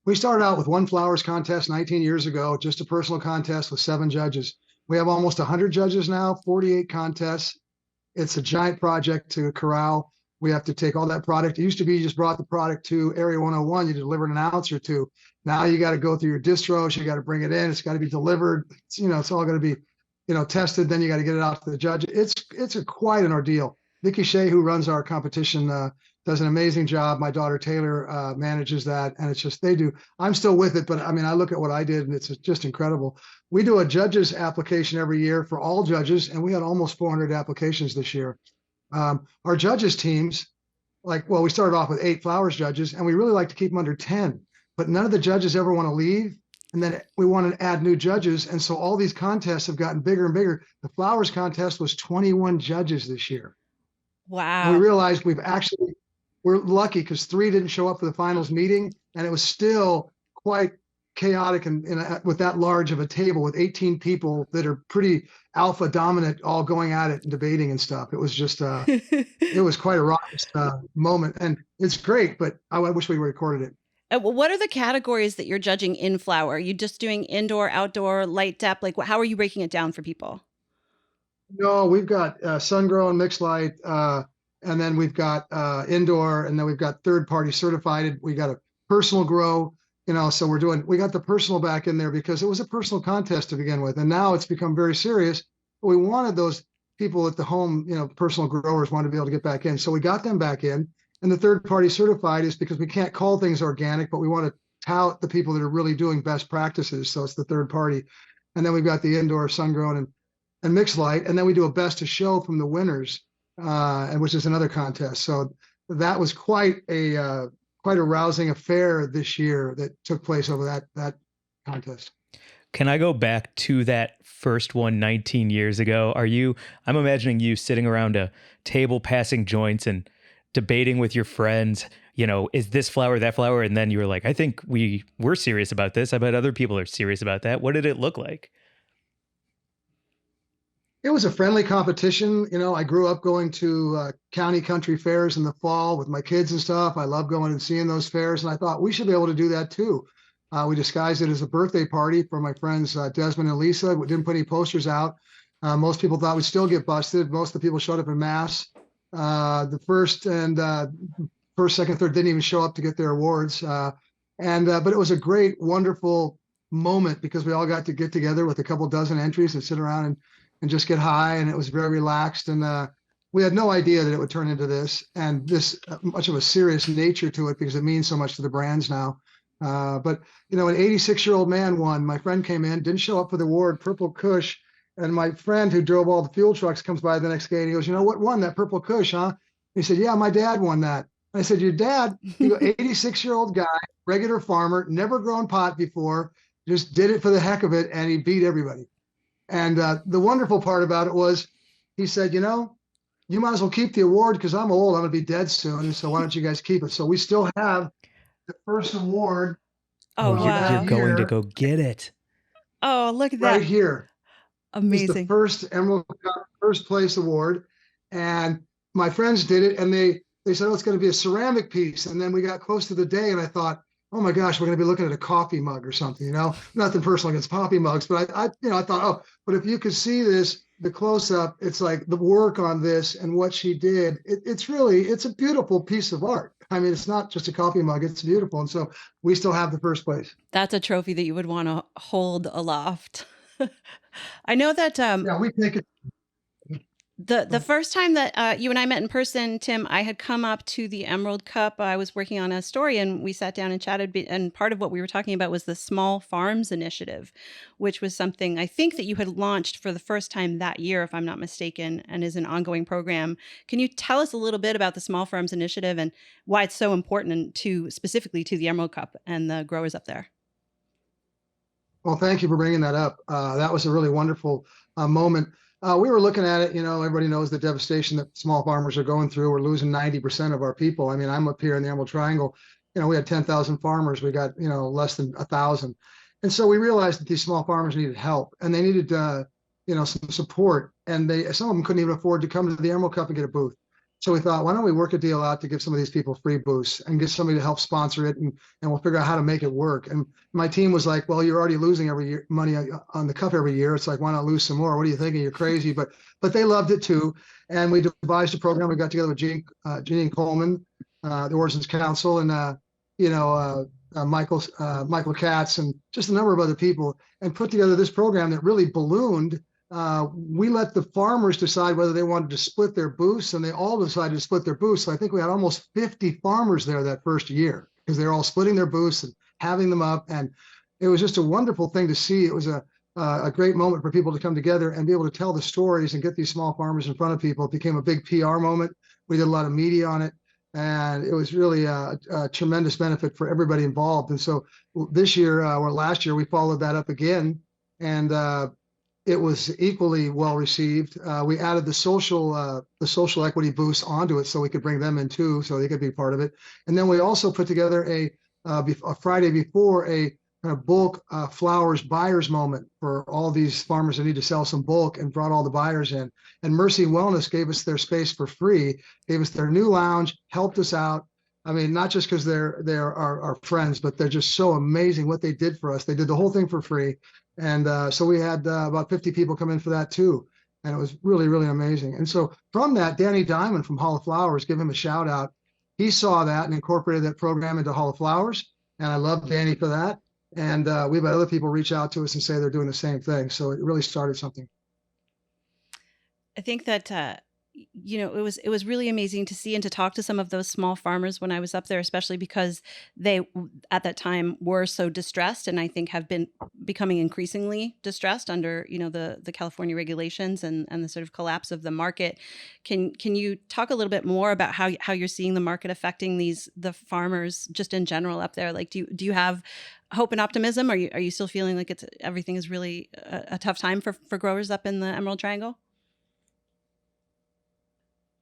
We started out with one flowers contest 19 years ago, just a personal contest with 7 judges. We have almost 100 judges now, 48 contests. It's a giant project to corral. We have to take all that product. It used to be you just brought the product to Area 101, you delivered an ounce or two. Now you got to go through your distros, you got to bring it in, it's got to be delivered. It's all going to be, tested. Then you got to get it out to the judge. It's quite an ordeal. Nikki Shea, who runs our competition, does an amazing job. My daughter Taylor manages that, and it's just they do. I'm still with it, but I mean, I look at what I did, and it's just incredible. We do a judges application every year for all judges, and we had almost 400 applications this year. Our judges teams, we started off with 8 flowers judges, and we really like to keep them under 10, but none of the judges ever want to leave. And then we want to add new judges, and so all these contests have gotten bigger and bigger. The flowers contest was 21 judges this year. Wow. And we realized we're lucky because 3 didn't show up for the finals meeting, and it was still quite chaotic and with that large of a table with 18 people that are pretty alpha dominant, all going at it and debating and stuff. It was just it was quite a raucous moment, and it's great, but I wish we recorded it. What are the categories that you're judging in flower? Are you just doing indoor, outdoor, light depth? Like, how are you breaking it down for people? No, we've got sun grow and mixed light. And then we've got indoor, and then we've got third-party certified. We got a personal grow, so we got the personal back in there because it was a personal contest to begin with. And now it's become very serious. But we wanted those people at the home, personal growers wanted to be able to get back in. So we got them back in. And the third-party certified is because we can't call things organic, but we want to tout the people that are really doing best practices. So it's the third party. And then we've got the indoor, sun-grown, and mixed light. And then we do a best of show from the winners. And which is another contest. So that was quite a rousing affair this year that took place over that contest. Can I go back to that first one 19 years ago? I'm imagining you sitting around a table passing joints and debating with your friends, is this flower, that flower? And then you were like, I think we're serious about this. I bet other people are serious about that. What did it look like? It was a friendly competition. I grew up going to county country fairs in the fall with my kids and stuff. I love going and seeing those fairs. And I thought we should be able to do that too. We disguised it as a birthday party for my friends Desmond and Lisa. We didn't put any posters out. Most people thought we'd still get busted. Most of the people showed up in mass. The first, second, third didn't even show up to get their awards. But it was a great, wonderful moment because we all got to get together with a couple dozen entries and sit around and just get high. And it was very relaxed. And we had no idea that it would turn into this and this much of a serious nature to it because it means so much to the brands now. But an 86-year-old man won. My friend came in, didn't show up for the award, Purple Kush. And my friend who drove all the fuel trucks comes by the next day and he goes, what won that Purple Kush, huh? He said, yeah, my dad won that. I said, your dad? He go, 86-year-old guy, regular farmer, never grown pot before, just did it for the heck of it, and he beat everybody. And the wonderful part about it was, he said, you might as well keep the award because I'm old. I'm going to be dead soon. So why don't you guys keep it? So we still have the first award. Oh, wow. You're going to go get it. Oh, look at that. Right here. Amazing. It's the first Emerald Cup first place award. And my friends did it. And they said, oh, it's going to be a ceramic piece. And then we got close to the day and I thought, oh my gosh, we're going to be looking at a coffee mug or something, nothing personal against coffee mugs, but I thought, oh, but if you could see this, the close up, it's like the work on this and what she did. It's a beautiful piece of art. I mean, it's not just a coffee mug, it's beautiful. And so we still have the first place. That's a trophy that you would want to hold aloft. I know that yeah, we think it. The first time that you and I met in person, Tim, I had come up to the Emerald Cup. I was working on a story and we sat down and chatted. And part of what we were talking about was the Small Farms Initiative, which was something I think that you had launched for the first time that year, if I'm not mistaken, and is an ongoing program. Can you tell us a little bit about the Small Farms Initiative and why it's so important specifically to the Emerald Cup and the growers up there? Well, thank you for bringing that up. That was a really wonderful moment. We were looking at it, everybody knows the devastation that small farmers are going through. We're losing 90% of our people. I mean, I'm up here in the Emerald Triangle, we had 10,000 farmers. We got, less than 1,000. And so we realized that these small farmers needed help and they needed, some support. And some of them couldn't even afford to come to the Emerald Cup and get a booth. So we thought, why don't we work a deal out to give some of these people free booths and get somebody to help sponsor it and we'll figure out how to make it work. And my team was like, well, you're already losing every year money on the cup every year. It's like, why not lose some more? What are you thinking? You're crazy. But they loved it too. And we devised a program. We got together with Jeanine Coleman, the Origins Council, and Michael Katz, and just a number of other people, and put together this program that really ballooned. We let the farmers decide whether they wanted to split their booths, and they all decided to split their booths. So I think we had almost 50 farmers there that first year because they're all splitting their booths and having them up. And it was just a wonderful thing to see. It was a great moment for people to come together and be able to tell the stories and get these small farmers in front of people. It became a big PR moment. We did a lot of media on it, and it was really a tremendous benefit for everybody involved. And so this year or last year, we followed that up again, and it was equally well received. We added the social equity boosts onto it so we could bring them in too, so they could be part of it. And then we also put together a Friday before a kind of bulk flowers buyers moment for all these farmers that need to sell some bulk, and brought all the buyers in. And Mercy Wellness gave us their space for free, gave us their new lounge, helped us out. I mean, not just because they're our friends, but they're just so amazing what they did for us. They did the whole thing for free. And so we had about 50 people come in for that too. And it was really, really amazing. And so from that, Danny Diamond from Hall of Flowers, give him a shout out. He saw that and incorporated that program into Hall of Flowers. And I love Danny for that. And we've had other people reach out to us and say they're doing the same thing. So it really started something. I think that it was really amazing to see and to talk to some of those small farmers when I was up there, especially because they at that time were so distressed, and I think have been becoming increasingly distressed under the California regulations and the sort of collapse of the market. Can you talk a little bit more about how you're seeing the market affecting the farmers just in general up there? Like, do you have hope and optimism? Are you still feeling like everything is really a tough time for growers up in the Emerald Triangle?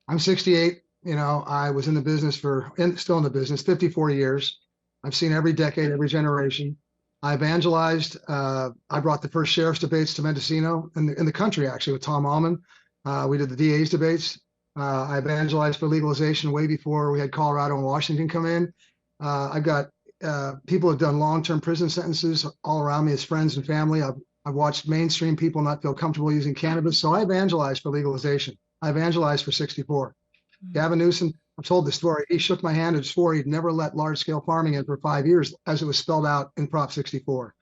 I'm 68. I was in the business still in the business, 54 years. I've seen every decade, every generation. I evangelized. I brought the first sheriff's debates to Mendocino in the country, actually, with Tom Allman. We did the DA's debates. I evangelized for legalization way before we had Colorado and Washington come in. I've got people who have done long-term prison sentences all around me as friends and family. I've watched mainstream people not feel comfortable using cannabis. So I evangelized for legalization. I evangelized for 64. Gavin Newsom, I've told this story. He shook my hand and swore he'd never let large-scale farming in for 5 years, as it was spelled out in Prop 64.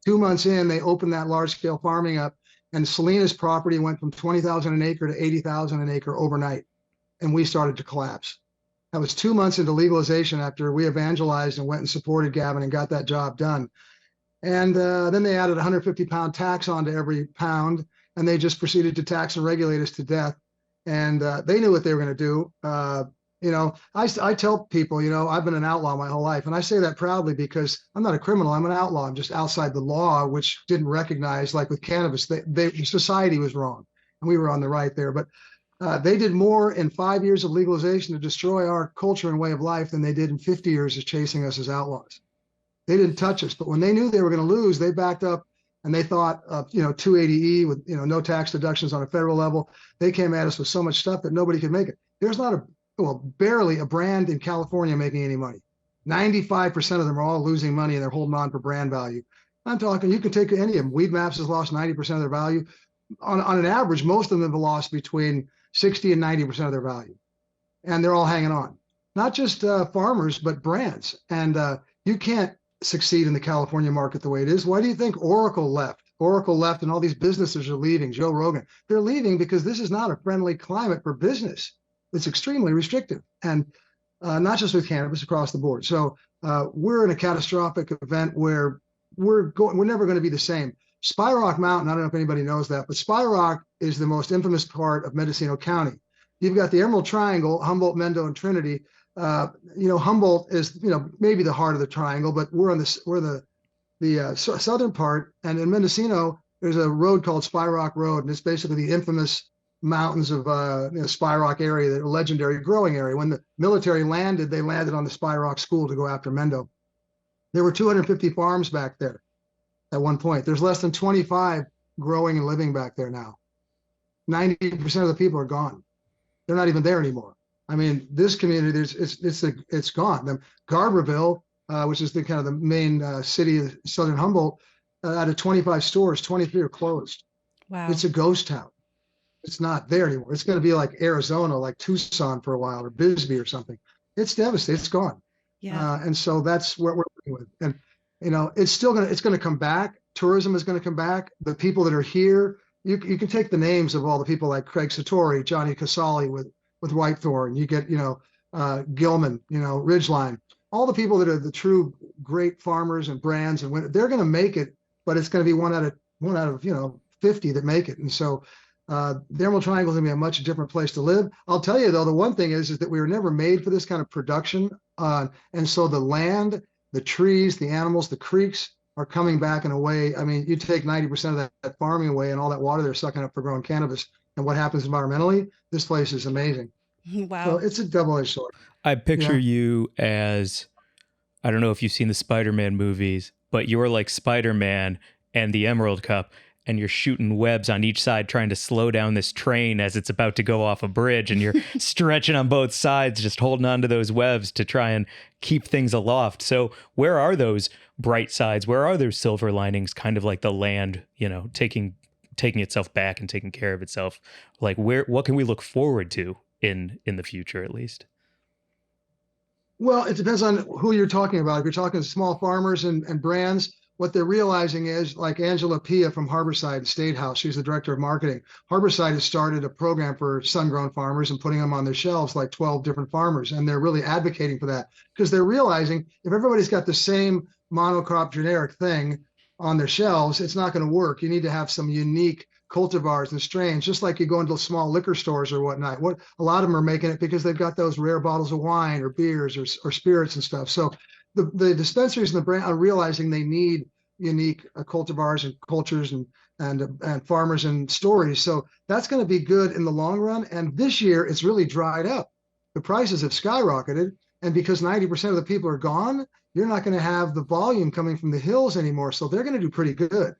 2 months in, they opened that large-scale farming up, and Selena's property went from 20,000 an acre to 80,000 an acre overnight, and we started to collapse. That was 2 months into legalization after we evangelized and went and supported Gavin and got that job done. And then they added a 150-pound tax onto every pound, and they just proceeded to tax and regulate us to death. And they knew what they were going to do. I tell people, I've been an outlaw my whole life. And I say that proudly because I'm not a criminal. I'm an outlaw. I'm just outside the law, which didn't recognize, like with cannabis, society was wrong. And we were on the right there. But they did more in 5 years of legalization to destroy our culture and way of life than they did in 50 years of chasing us as outlaws. They didn't touch us. But when they knew they were going to lose, they backed up. And they thought, 280E with, no tax deductions on a federal level. They came at us with so much stuff that nobody could make it. There's barely a brand in California making any money. 95% of them are all losing money and they're holding on for brand value. I'm talking, you can take any of them. Weed Maps has lost 90% of their value. On an average, most of them have lost between 60 and 90% of their value. And they're all hanging on. Not just farmers, but brands. And you can't succeed in the California market the way it is. Why do you think Oracle left? Oracle left and all these businesses are leaving. Joe Rogan. They're leaving because this is not a friendly climate for business. It's extremely restrictive, and not just with cannabis, across the board. So we're in a catastrophic event where we're never going to be the same. Spy Rock Mountain, I don't know if anybody knows that, but Spy Rock is the most infamous part of Mendocino County. You've got the Emerald Triangle, Humboldt, Mendo, and Trinity. Humboldt is, maybe the heart of the triangle, but we're on the southern part. And in Mendocino, there's a road called Spy Rock Road, and it's basically the infamous mountains of Spy Rock area, the legendary growing area. When the military landed, they landed on the Spy Rock School to go after Mendo. There were 250 farms back there at one point. There's less than 25 growing and living back there now. 90% of the people are gone. They're not even there anymore. I mean, this community, it's gone. Garberville, which is the kind of the main city of southern Humboldt, out of 25 stores, 23 are closed. Wow. It's a ghost town. It's not there anymore. It's going to be like Arizona, like Tucson for a while, or Bisbee or something. It's devastated. It's gone. Yeah. And so that's what we're working with. And it's going to come back. Tourism is going to come back. The people that are here, you can take the names of all the people like Craig Satori, Johnny Casali with Whitethorn. You get, Gilman, Ridgeline, all the people that are the true great farmers and brands, and they're going to make it, but it's going to be one out of 50 that make it. And so the Emerald Triangle is going to be a much different place to live. I'll tell you though, the one thing is that we were never made for this kind of production, and so the land, the trees, the animals, the creeks are coming back in a way. I mean, you take 90% of that farming away, and all that water they're sucking up for growing cannabis, and what happens environmentally, this place is amazing. Wow. So it's a double-edged sword. I picture you as, I don't know if you've seen the Spider-Man movies, but you're like Spider-Man and the Emerald Cup, and you're shooting webs on each side trying to slow down this train as it's about to go off a bridge, and you're stretching on both sides, just holding on to those webs to try and keep things aloft. So where are those bright sides? Where are those silver linings, kind of like the land, taking itself back and taking care of itself? Like what can we look forward to in the future, at least? Well, it depends on who you're talking about. If you're talking small farmers and brands, what they're realizing is, like Angela Pia from Harborside State House, she's the director of marketing. Harborside has started a program for sun-grown farmers and putting them on their shelves, like 12 different farmers. And they're really advocating for that because they're realizing if everybody's got the same monocrop generic thing on their shelves, it's not going to work. You need to have some unique cultivars and strains, just like you go into small liquor stores or whatnot. A lot of them are making it because they've got those rare bottles of wine or beers or spirits and stuff. So the dispensaries and the brand are realizing they need unique cultivars and cultures and farmers and stories. So that's going to be good in the long run. And this year it's really dried up. The prices have skyrocketed. And because 90% of the people are gone, you're not going to have the volume coming from the hills anymore. So they're going to do pretty good.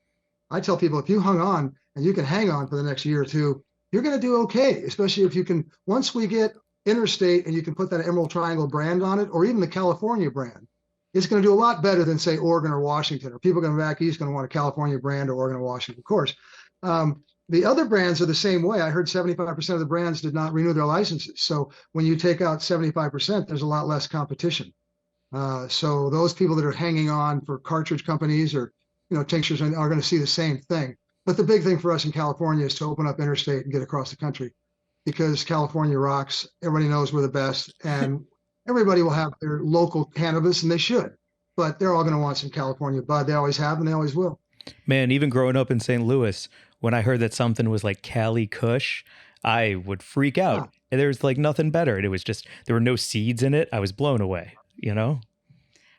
I tell people, if you hung on and you can hang on for the next year or two, you're going to do okay, especially if you can, once we get interstate and you can put that Emerald Triangle brand on it, or even the California brand, it's going to do a lot better than, say, Oregon or Washington, or people going back east going to want a California brand or Oregon or Washington, of course. The other brands are the same way. I heard 75% of the brands did not renew their licenses. So when you take out 75%, there's a lot less competition. So those people that are hanging on for cartridge companies or tinctures are going to see the same thing. But the big thing for us in California is to open up interstate and get across the country, because California rocks. Everybody knows we're the best, and everybody will have their local cannabis, and they should. But they're all going to want some California bud. They always have, and they always will. Man, even growing up in St. Louis, when I heard that something was like Cali Kush, I would freak out. Yeah. And there was like nothing better. And it was just, there were no seeds in it. I was blown away,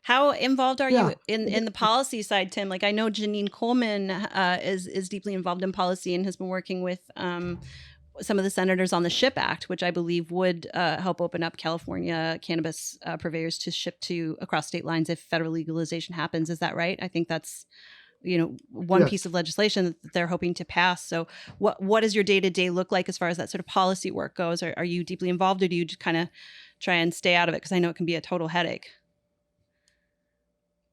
How involved are you in the policy side, Tim? Like, I know Janine Coleman is deeply involved in policy and has been working with some of the senators on the SHIP Act, which I believe would help open up California cannabis purveyors to ship to across state lines if federal legalization happens. Is that right? I think that's one piece of legislation that they're hoping to pass. So what does your day-to-day look like as far as that sort of policy work goes? Are you deeply involved, or do you just kind of try and stay out of it? Because I know it can be a total headache.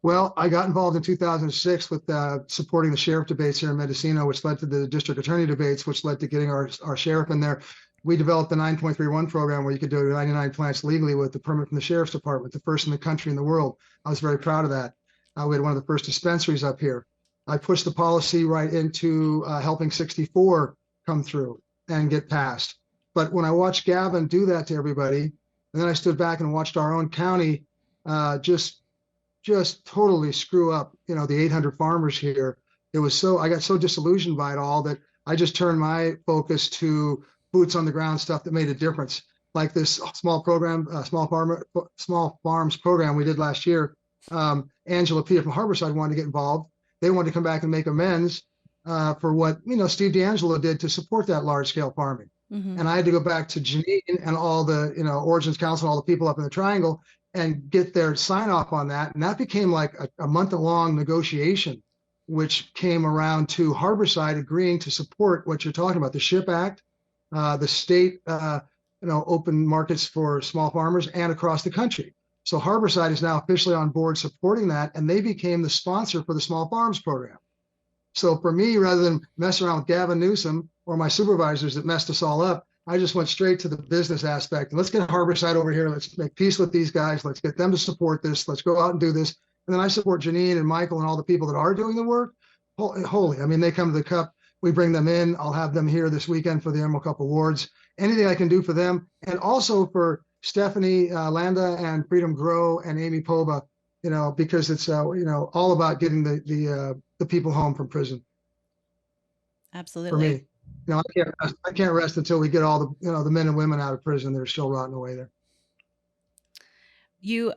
Well, I got involved in 2006 with supporting the sheriff debates here in Mendocino, which led to the district attorney debates, which led to getting our sheriff in there. We developed the 9.31 program where you could do 99 plants legally with the permit from the sheriff's department, the first in the country in the world. I was very proud of that. We had one of the first dispensaries up here. I pushed the policy right into helping 64 come through and get passed. But when I watched Gavin do that to everybody, and then I stood back and watched our own county just totally screw up, the 800 farmers here. I got so disillusioned by it all that I just turned my focus to boots on the ground stuff that made a difference. Like this small program, small farms program we did last year. Angela Pia from Harborside wanted to get involved. They wanted to come back and make amends for what, Steve D'Angelo did to support that large scale farming. Mm-hmm. And I had to go back to Janine and all the, Origins Council, all the people up in the Triangle, and get their sign off on that. And that became like a month-long negotiation, which came around to Harborside agreeing to support what you're talking about, the SHIP Act, the state, open markets for small farmers and across the country. So Harborside is now officially on board supporting that, and they became the sponsor for the small farms program. So for me, rather than mess around with Gavin Newsom or my supervisors that messed us all up, I just went straight to the business aspect. And let's get Harborside over here. Let's make peace with these guys. Let's get them to support this. Let's go out and do this. And then I support Janine and Michael and all the people that are doing the work. Holy, I mean, they come to the Cup. We bring them in. I'll have them here this weekend for the Emerald Cup Awards. Anything I can do for them. And also for Stephanie Landa and Freedom Grow and Amy Poba, because it's, all about getting the people home from prison. Absolutely. For me. I can't rest until we get all the, the men and women out of prison that are still rotting away there. You,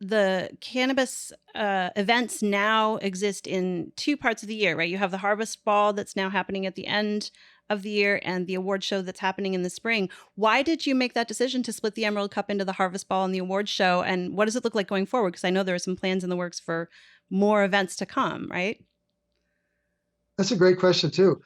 the cannabis events now exist in two parts of the year, right? You have the Harvest Ball that's now happening at the end of the year and the award show that's happening in the spring. Why did you make that decision to split the Emerald Cup into the Harvest Ball and the award show? And what does it look like going forward? Because I know there are some plans in the works for more events to come, right? That's a great question too.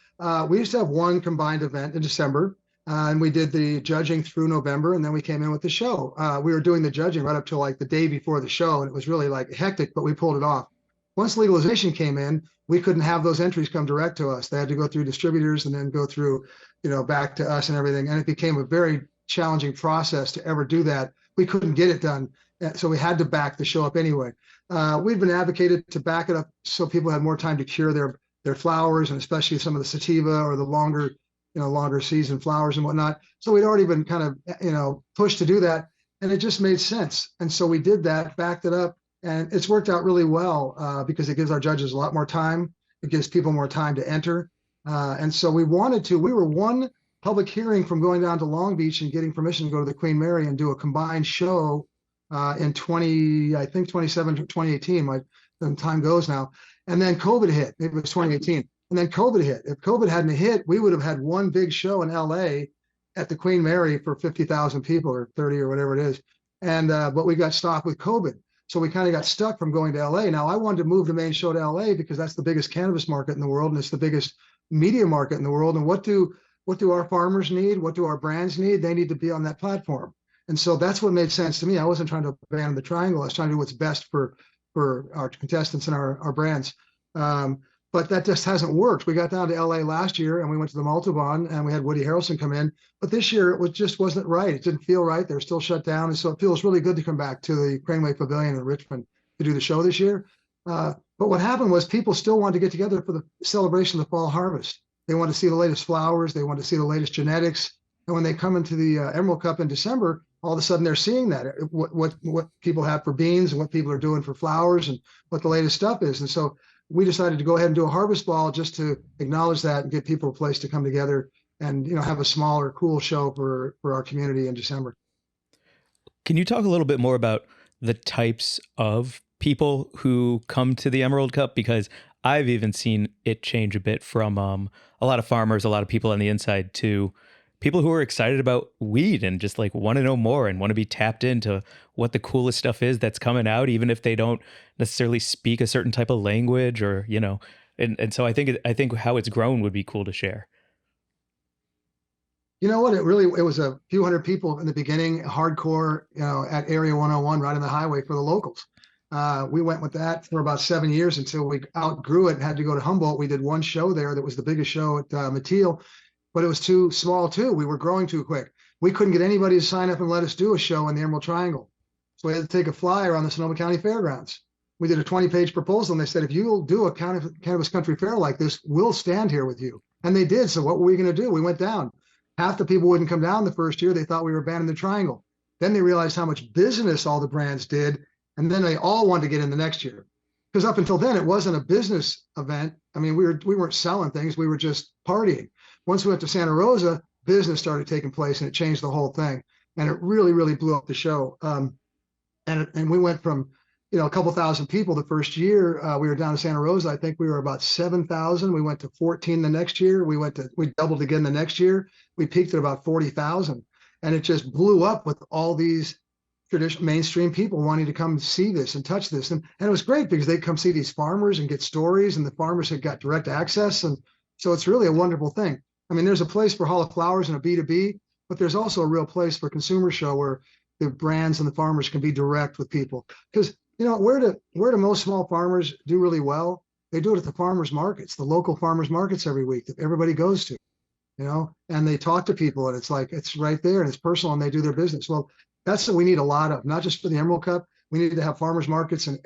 We used to have one combined event in December, and we did the judging through November, and then we came in with the show. We were doing the judging right up till like the day before the show, and it was really like hectic, but we pulled it off. Once legalization came in, we couldn't have those entries come direct to us. They had to go through distributors and then go through, back to us and everything. And it became a very challenging process to ever do that. We couldn't get it done, so we had to back the show up anyway. We've been advocated to back it up so people had more time to cure their flowers, and especially some of the sativa or the longer season flowers and whatnot. So we'd already been kind of, pushed to do that, and it just made sense. And so we did that, backed it up, and it's worked out really well because it gives our judges a lot more time. It gives people more time to enter. And so we were one public hearing from going down to Long Beach and getting permission to go to the Queen Mary and do a combined show in 2018. The time goes now. And then COVID hit. It was 2018. And then COVID hit. If COVID hadn't hit, we would have had one big show in LA at the Queen Mary for 50,000 people or 30 or whatever it is. And but we got stopped with COVID. So we kind of got stuck from going to LA. Now I wanted to move the main show to LA because that's the biggest cannabis market in the world, and it's the biggest media market in the world. And what do our farmers need? What do our brands need? They need to be on that platform. And so that's what made sense to me. I wasn't trying to abandon the triangle. I was trying to do what's best for our contestants and our brands. But that just hasn't worked. We got down to LA last year and we went to the Multibon and we had Woody Harrelson come in. But this year it just wasn't right. It didn't feel right. They're still shut down. And so it feels really good to come back to the Craneway Pavilion in Richmond to do the show this year. But what happened was people still wanted to get together for the celebration of the fall harvest. They want to see the latest flowers. They want to see the latest genetics. And when they come into the Emerald Cup in December, all of a sudden they're seeing that, what people have for beans and what people are doing for flowers and what the latest stuff is. And so we decided to go ahead and do a harvest ball just to acknowledge that and give people a place to come together and, have a smaller, cool show for our community in December. Can you talk a little bit more about the types of people who come to the Emerald Cup? Because I've even seen it change a bit from a lot of farmers, a lot of people on the inside, to people who are excited about weed and just like want to know more and want to be tapped into what the coolest stuff is that's coming out, even if they don't necessarily speak a certain type of language or, and so I think how it's grown would be cool to share. You know what? It was a few hundred people in the beginning, hardcore, at Area 101, right on the highway for the locals. We went with that for about 7 years until we outgrew it and had to go to Humboldt. We did one show there that was the biggest show at Mateel, but it was too small too. We were growing too quick. We couldn't get anybody to sign up and let us do a show in the Emerald Triangle. So we had to take a flyer on the Sonoma County Fairgrounds. We did a 20-page proposal and they said, if you'll do a cannabis country fair like this, we'll stand here with you. And they did. So what were we going to do? We went down. Half the people wouldn't come down the first year. They thought we were banning the triangle. Then they realized how much business all the brands did. And then they all wanted to get in the next year. Because up until then, it wasn't a business event. I mean, we weren't selling things. We were just partying. Once we went to Santa Rosa, business started taking place and it changed the whole thing. And it really, really blew up the show. And we went from, a couple thousand people the first year. We were down in Santa Rosa. I think we were about 7,000. We went to 14 the next year. We doubled again the next year. We peaked at about 40,000. And it just blew up with all these traditional mainstream people wanting to come see this and touch this. And it was great because they'd come see these farmers and get stories, and the farmers had got direct access. And so it's really a wonderful thing. I mean, there's a place for Hall of Flowers and a B2B, but there's also a real place for consumer show where the brands and the farmers can be direct with people. Because, where do most small farmers do really well? They do it at the farmers markets, the local farmers markets every week that everybody goes to, and they talk to people and it's like, it's right there and it's personal and they do their business. Well, that's what we need a lot of, not just for the Emerald Cup. We need to have farmers markets and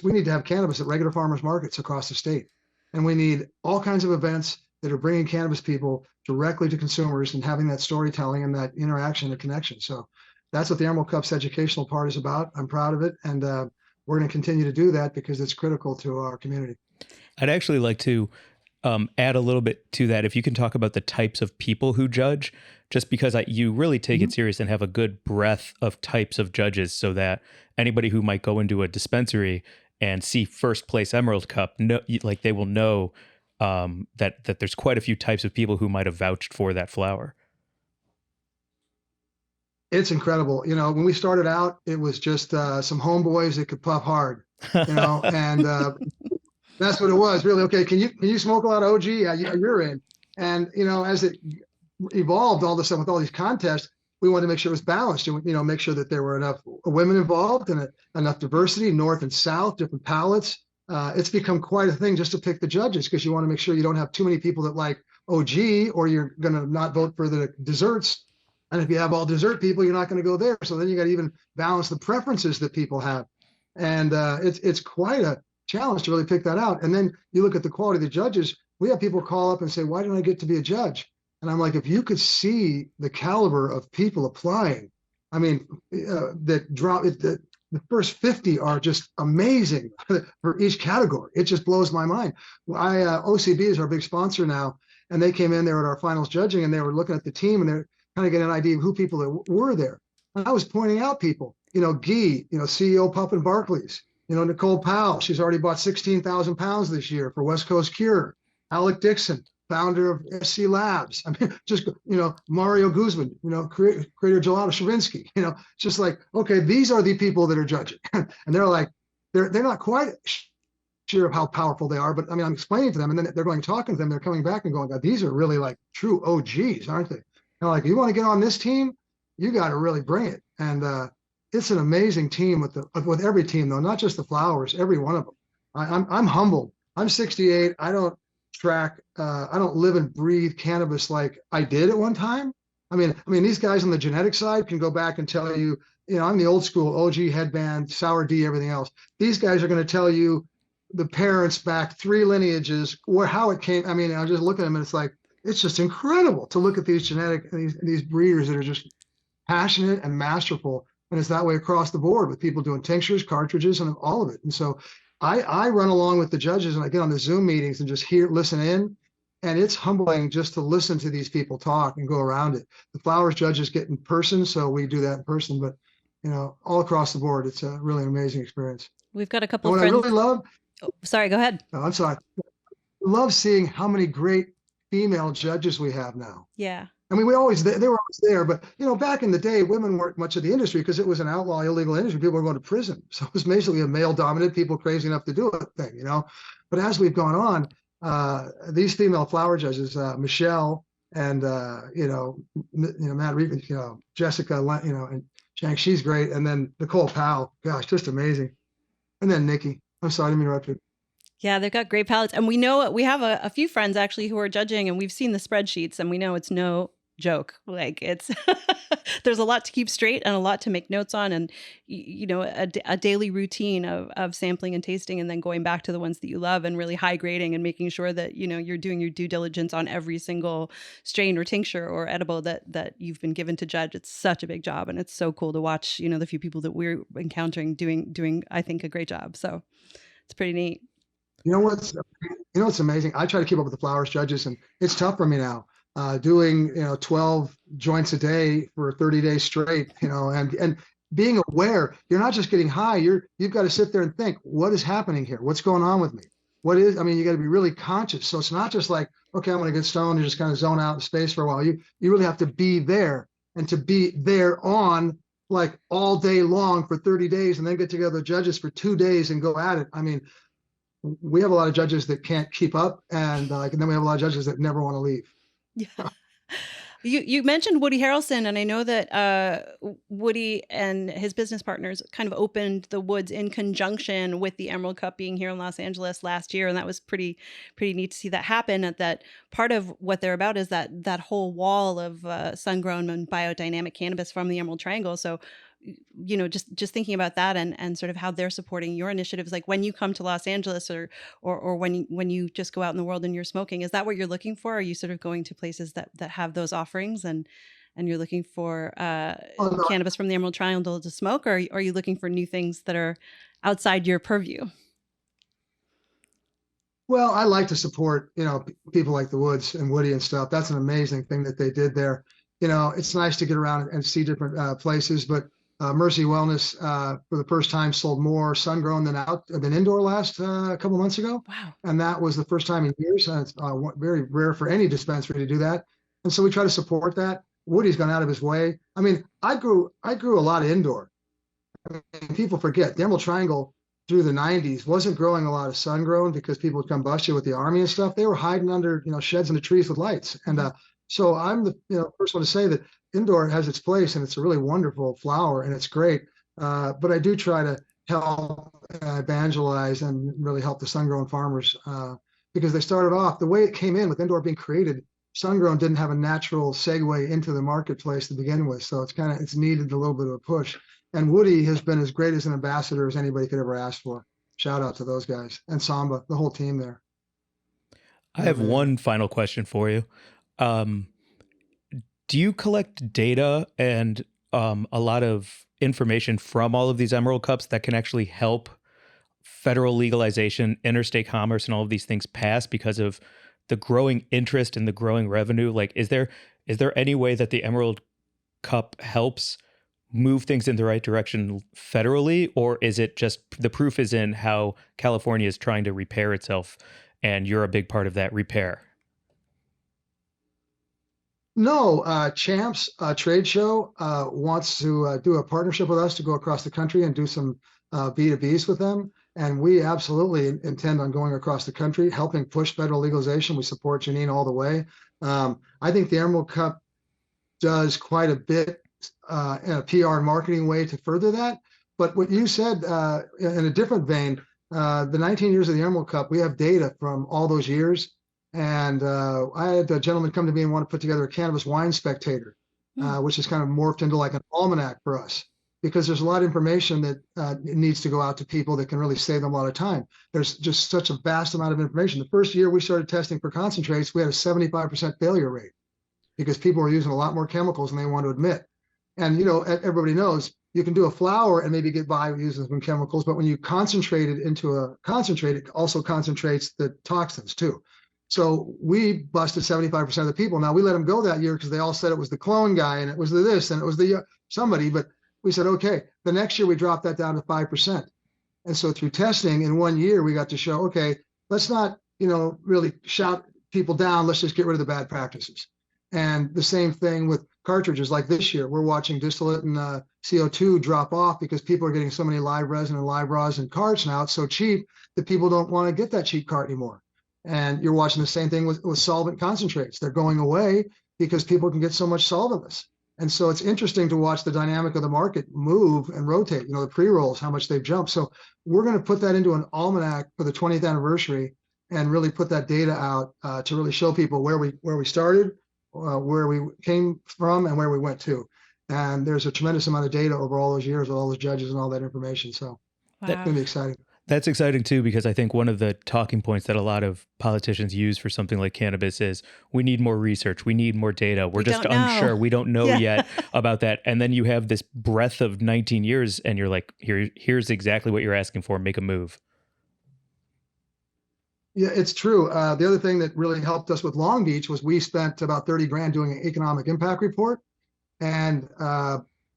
we need to have cannabis at regular farmers markets across the state. And we need all kinds of events that are bringing cannabis people directly to consumers and having that storytelling and that interaction and connection. So that's what the Emerald Cup's educational part is about. I'm proud of it. And we're going to continue to do that because it's critical to our community. I'd actually like to add a little bit to that. If you can talk about the types of people who judge, just because you really take it serious and have a good breadth of types of judges so that anybody who might go into a dispensary and see first place Emerald Cup, they will know that there's quite a few types of people who might have vouched for that flower. It's incredible. When we started out, it was just some homeboys that could puff hard, and that's what it was really. Okay, can you smoke a lot of OG? Yeah, you're in. And as it evolved, all of a sudden with all these contests, we wanted to make sure it was balanced and make sure that there were enough women involved and enough diversity, north and south, different palates. It's become quite a thing just to pick the judges because you want to make sure you don't have too many people that like OG or you're going to not vote for the desserts. And if you have all dessert people, you're not going to go there. So then you got to even balance the preferences that people have. And it's quite a challenge to really pick that out. And then you look at the quality of the judges. We have people call up and say, why didn't I get to be a judge? And I'm like, if you could see the caliber of people applying, I mean, the first 50 are just amazing for each category. It just blows my mind. OCB is our big sponsor now. And they came in there at our finals judging and they were looking at the team and they're kind of getting an idea of who people that were there. I was pointing out people, Guy, CEO Pup and Barclays, Nicole Powell, she's already bought 16,000 pounds this year for West Coast Cure. Alec Dixon, founder of SC Labs. I mean, just, Mario Guzman, creator Gelato Stravinsky, just like, okay, these are the people that are judging. And they're like, they're not quite sure of how powerful they are, but I mean, I'm explaining to them, and then they're going talking to them. They're coming back and going, God, these are really like true OGs, aren't they? And like, you want to get on this team, you got to really bring it. And it's an amazing team with every team, though, not just the flowers, every one of them. I'm humbled. I'm 68. I don't live and breathe cannabis like I did at one time. I mean, these guys on the genetic side can go back and tell you, I'm the old school OG headband, sour D, everything else. These guys are going to tell you the parents back 3 lineages, how it came. I mean, I just look at them and it's just incredible to look at these these breeders that are just passionate and masterful. And it's that way across the board with people doing tinctures, cartridges, and all of it. And so I run along with the judges, and I get on the Zoom meetings and just listen in. And it's humbling just to listen to these people talk and go around it. The flowers judges get in person, so we do that in person. But, all across the board, it's a really amazing experience. We've got a couple of friends. friends. I really love. Oh, sorry, go ahead. No, I'm sorry. I love seeing how many great female judges we have now. Yeah. I mean, they were always there, but back in the day, women weren't much of the industry because it was an outlaw, illegal industry. People were going to prison, so it was basically a male-dominant, people crazy enough to do it thing, But as we've gone on, these female flower judges, Michelle and Matt Reed, Jessica, and Shank, she's great, and then Nicole Powell, gosh, just amazing, and then Nikki. I'm sorry, I didn't interrupt you. Yeah, they've got great palettes, and we know we have a few friends actually who are judging, and we've seen the spreadsheets, and we know it's no joke. Like it's there's a lot to keep straight and a lot to make notes on, and a daily routine of sampling and tasting, and then going back to the ones that you love and really high grading and making sure that you're doing your due diligence on every single strain or tincture or edible that you've been given to judge. It's such a big job, and it's so cool to watch the few people that we're encountering doing I think a great job. So it's pretty neat. What's amazing? I try to keep up with the flowers judges, and it's tough for me now. Doing 12 joints a day for 30 days straight, and being aware, you're not just getting high. You've got to sit there and think, what is happening here? What's going on with me? You got to be really conscious. So it's not just like, okay, I'm going to get stoned and just kind of zone out in space for a while. You really have to be there, and to be there on like all day long for 30 days, and then get together judges for 2 days and go at it. I mean, we have a lot of judges that can't keep up, and then we have a lot of judges that never want to leave. Yeah. You mentioned Woody Harrelson, and I know that Woody and his business partners kind of opened the woods in conjunction with the Emerald Cup being here in Los Angeles last year, and that was pretty neat to see that happen. And that part of what they're about is that whole wall of sun-grown and biodynamic cannabis from the Emerald Triangle. So just thinking about that and sort of how they're supporting your initiatives, like when you come to Los Angeles or when you just go out in the world and you're smoking, is that what you're looking for? Are you sort of going to places that have those offerings and you're looking for cannabis from the Emerald Triangle to smoke, or are you looking for new things that are outside your purview? Well, I like to support, people like the Woods and Woody and stuff. That's an amazing thing that they did there. It's nice to get around and see different places, but Mercy Wellness, for the first time, sold more sun-grown than indoor last couple months ago. Wow. And that was the first time in years. And it's very rare for any dispensary to do that. And so we try to support that. Woody's gone out of his way. I mean, I grew a lot of indoor. I mean, people forget the Emerald Triangle through the 90s wasn't growing a lot of sun-grown because people would come bust you with the army and stuff. They were hiding under sheds in the trees with lights. And so I'm the first one to say that indoor has its place, and it's a really wonderful flower, and it's great. But I do try to help evangelize and really help the sun-grown farmers because they started off the way it came in with indoor being created. Sun-grown didn't have a natural segue into the marketplace to begin with, so it's needed a little bit of a push. And Woody has been as great as an ambassador as anybody could ever ask for. Shout out to those guys and Samba, the whole team there. I have one final question for you. Do you collect data and a lot of information from all of these Emerald Cups that can actually help federal legalization, interstate commerce, and all of these things pass because of the growing interest and the growing revenue? Like, is there any way that the Emerald Cup helps move things in the right direction federally, or is it just the proof is in how California is trying to repair itself and you're a big part of that repair? No, Champs trade show wants to do a partnership with us to go across the country and do some B2Bs with them. And we absolutely intend on going across the country, helping push federal legalization. We support Janine all the way. I think the Emerald Cup does quite a bit in a PR and marketing way to further that. But what you said in a different vein, the 19 years of the Emerald Cup, we have data from all those years. And I had a gentleman come to me and want to put together a cannabis wine spectator, which is kind of morphed into like an almanac for us, because there's a lot of information that needs to go out to people that can really save them a lot of time. There's just such a vast amount of information. The first year we started testing for concentrates, we had a 75% failure rate because people were using a lot more chemicals than they want to admit. And, you know, everybody knows you can do a flower and maybe get by using some chemicals, but when you concentrate it into a concentrate, it also concentrates the toxins too. So we busted 75% of the people. Now we let them go that year because they all said it was the clone guy and it was the this and it was the somebody, but we said, okay, the next year we dropped that down to 5%. And so through testing in 1 year, we got to show, okay, let's not, you know, really shout people down. Let's just get rid of the bad practices. And the same thing with cartridges. Like this year, we're watching distillate and CO2 drop off because people are getting so many live resin and live rosin carts now. It's so cheap that people don't want to get that cheap cart anymore. And you're watching the same thing with solvent concentrates. They're going away because people can get so much solventless. And so it's interesting to watch the dynamic of the market move and rotate, you know, the pre-rolls, how much they've jumped. So we're going to put that into an almanac for the 20th anniversary and really put that data out to really show people where we started, where we came from, and where we went to. And there's a tremendous amount of data over all those years with all those judges and all that information. So Wow. That's going to be exciting. That's exciting too, because I think one of the talking points that a lot of politicians use for something like cannabis is we need more research, we need more data, we're just unsure, we don't know yet about that. And then you have this breadth of 19 years and you're like, here's exactly what you're asking for, make a move. Yeah, it's true. The other thing that really helped us with Long Beach was we spent about 30 grand doing an economic impact report. And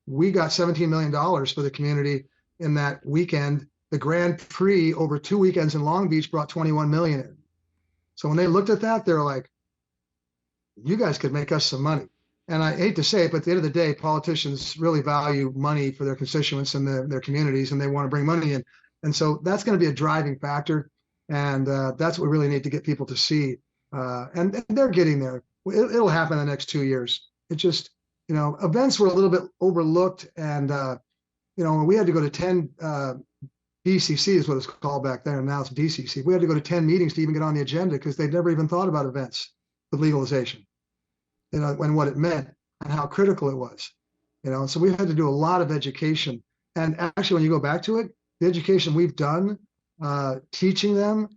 we got $17 million for the community in that weekend. The Grand Prix over 2 weekends in Long Beach brought 21 million in. So when they looked at that, they're like, you guys could make us some money. And I hate to say it, but at the end of the day, politicians really value money for their constituents and their communities, and they want to bring money in. And so that's going to be a driving factor. And that's what we really need to get people to see. And they're getting there. It'll happen in the next 2 years. It just, you know, events were a little bit overlooked. And, you know, we had to go to 10 BCC is what it's called back then, and now it's DCC. We had to go to 10 meetings to even get on the agenda because they'd never even thought about events with legalization, you know, and what it meant and how critical it was, you know. So we had to do a lot of education. And actually, when you go back to it, the education we've done, teaching them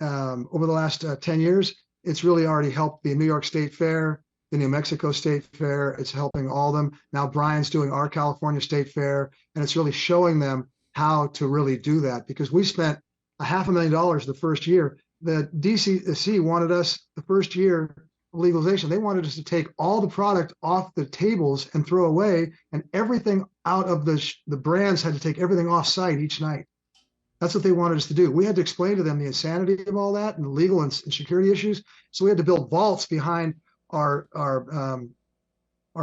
over the last 10 years, it's really already helped the New York State Fair, the New Mexico State Fair. It's helping all of them. Now Brian's doing our California State Fair, and it's really showing them how to really do that, because we spent $500,000 the first year. The DCC wanted us the first year of legalization. They wanted us to take all the product off the tables and throw away, and everything out of the brands had to take everything off site each night. That's what they wanted us to do. We had to explain to them the insanity of all that and the legal and security issues. So we had to build vaults behind our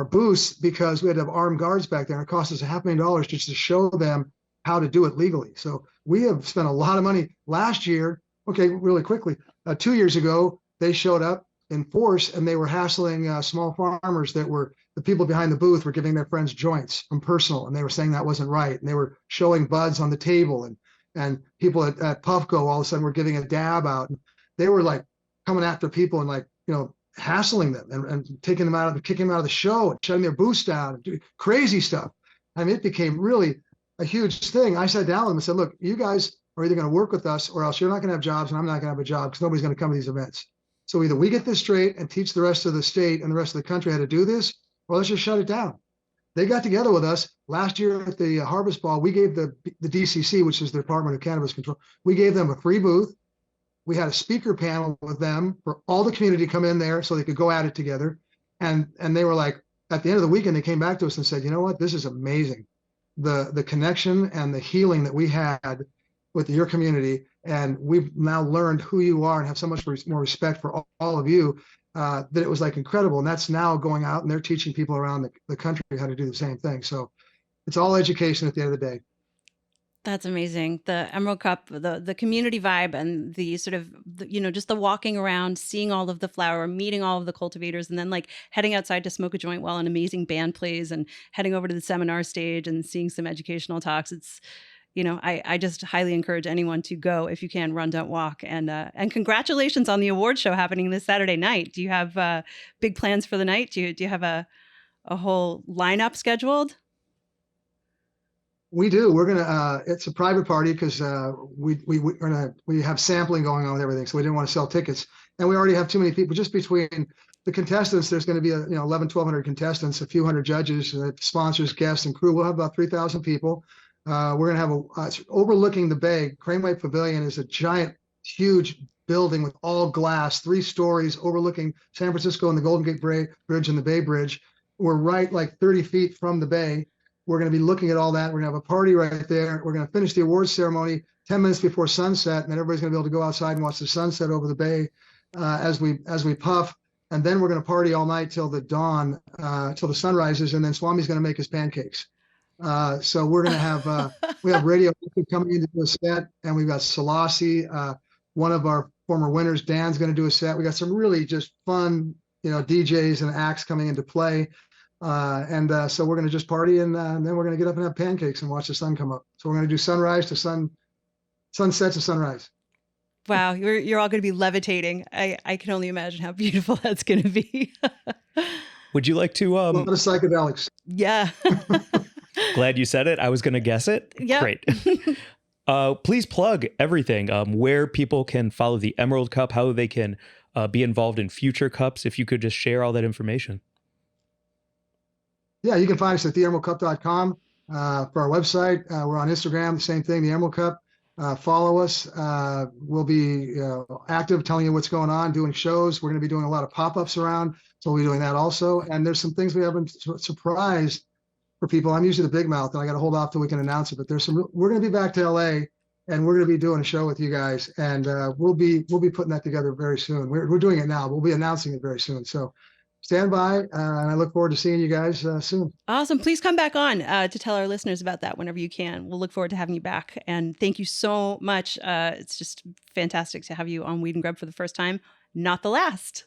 booths because we had to have armed guards back there. And it cost us $500,000 just to show them how to do it legally. So we have spent a lot of money. Last year, okay, really quickly, 2 years ago, they showed up in force and they were hassling small farmers that were, the people behind the booth were giving their friends joints from Personal, and they were saying that wasn't right. And they were showing buds on the table, and people at Puffco all of a sudden were giving a dab out. And they were like coming after people and like, you know, hassling them and taking them out of, kicking them out of the show and shutting their booths down and doing crazy stuff. I mean, it became really a huge thing. I sat down with them and said, look, you guys are either going to work with us or else you're not going to have jobs and I'm not going to have a job because nobody's going to come to these events. So either we get this straight and teach the rest of the state and the rest of the country how to do this, or let's just shut it down. They got together with us last year at the Harvest Ball. We gave the DCC, which is the Department of Cannabis Control, we gave them a free booth. We had a speaker panel with them for all the community to come in there so they could go at it together. And they were like, at the end of the weekend, they came back to us and said, you know what, this is amazing. The connection and the healing that we had with your community, and we've now learned who you are and have so much more respect for all of you, that it was like incredible. And that's now going out and they're teaching people around the country how to do the same thing. So it's all education at the end of the day. That's amazing. The Emerald Cup, the community vibe, and the sort of, just the walking around, seeing all of the flower, meeting all of the cultivators, and then like heading outside to smoke a joint while an amazing band plays, and heading over to the seminar stage and seeing some educational talks. It's, I just highly encourage anyone to go if you can. Run, don't walk. And congratulations on the award show happening this Saturday night. Do you have big plans for the night? Do you have a whole lineup scheduled? We do. We're gonna. It's a private party because we have sampling going on with everything, so we didn't want to sell tickets, and we already have too many people. Just between the contestants, there's going to be 1,100 contestants, a few hundred judges, sponsors, guests, and crew. We'll have about 3,000 people. We're gonna have overlooking the bay. Craneway Pavilion is a giant, huge building with all glass, 3 stories, overlooking San Francisco and the Golden Gate Bridge and the Bay Bridge. We're right like 30 feet from the bay. We're going to be looking at all that. We're going to have a party right there. We're going to finish the awards ceremony 10 minutes before sunset, and then everybody's going to be able to go outside and watch the sunset over the bay as we puff. And then we're going to party all night till the dawn, till the sun rises, and then Swami's going to make his pancakes. So we're going to have we have Radio coming in to do a set, and we've got Selassie, one of our former winners. Dan's going to do a set. We got some really just fun, DJs and acts coming into play. So we're going to just party, and then we're going to get up and have pancakes and watch the sun come up. So we're going to do sunrise to sunset to sunrise. Wow, you're all going to be levitating. I can only imagine how beautiful that's going to be. Would you like to? A lot of psychedelics. Yeah. Glad you said it. I was going to guess it. Yeah. Great. Please plug everything. Where people can follow the Emerald Cup, how they can be involved in future cups. If you could just share all that information. Yeah, you can find us at theemeraldcup.com for our website. We're on Instagram, the same thing, the Emerald Cup. Follow us. We'll be active, telling you what's going on, doing shows. We're going to be doing a lot of pop-ups around, so we'll be doing that also. And there's some things we haven't surprised for people. I'm usually the big mouth, and I got to hold off till we can announce it. But we're going to be back to LA, and we're going to be doing a show with you guys, and we'll be putting that together very soon. We're doing it now. We'll be announcing it very soon. So stand by, and I look forward to seeing you guys soon. Awesome. Please come back on to tell our listeners about that whenever you can. We'll look forward to having you back. And thank you so much. It's just fantastic to have you on Weed and Grub for the first time, not the last.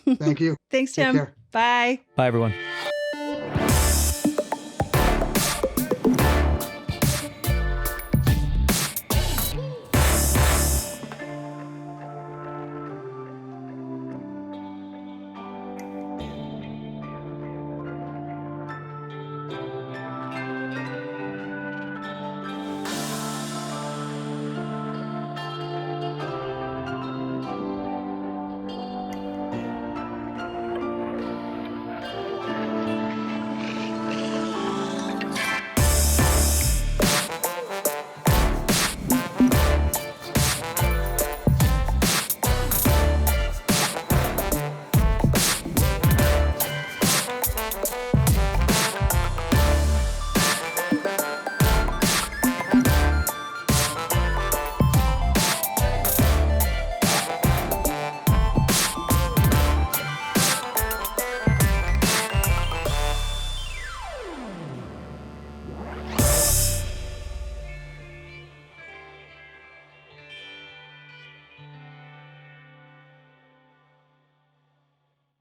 Thank you. Thanks, Tim. Take care. Bye. Bye, everyone.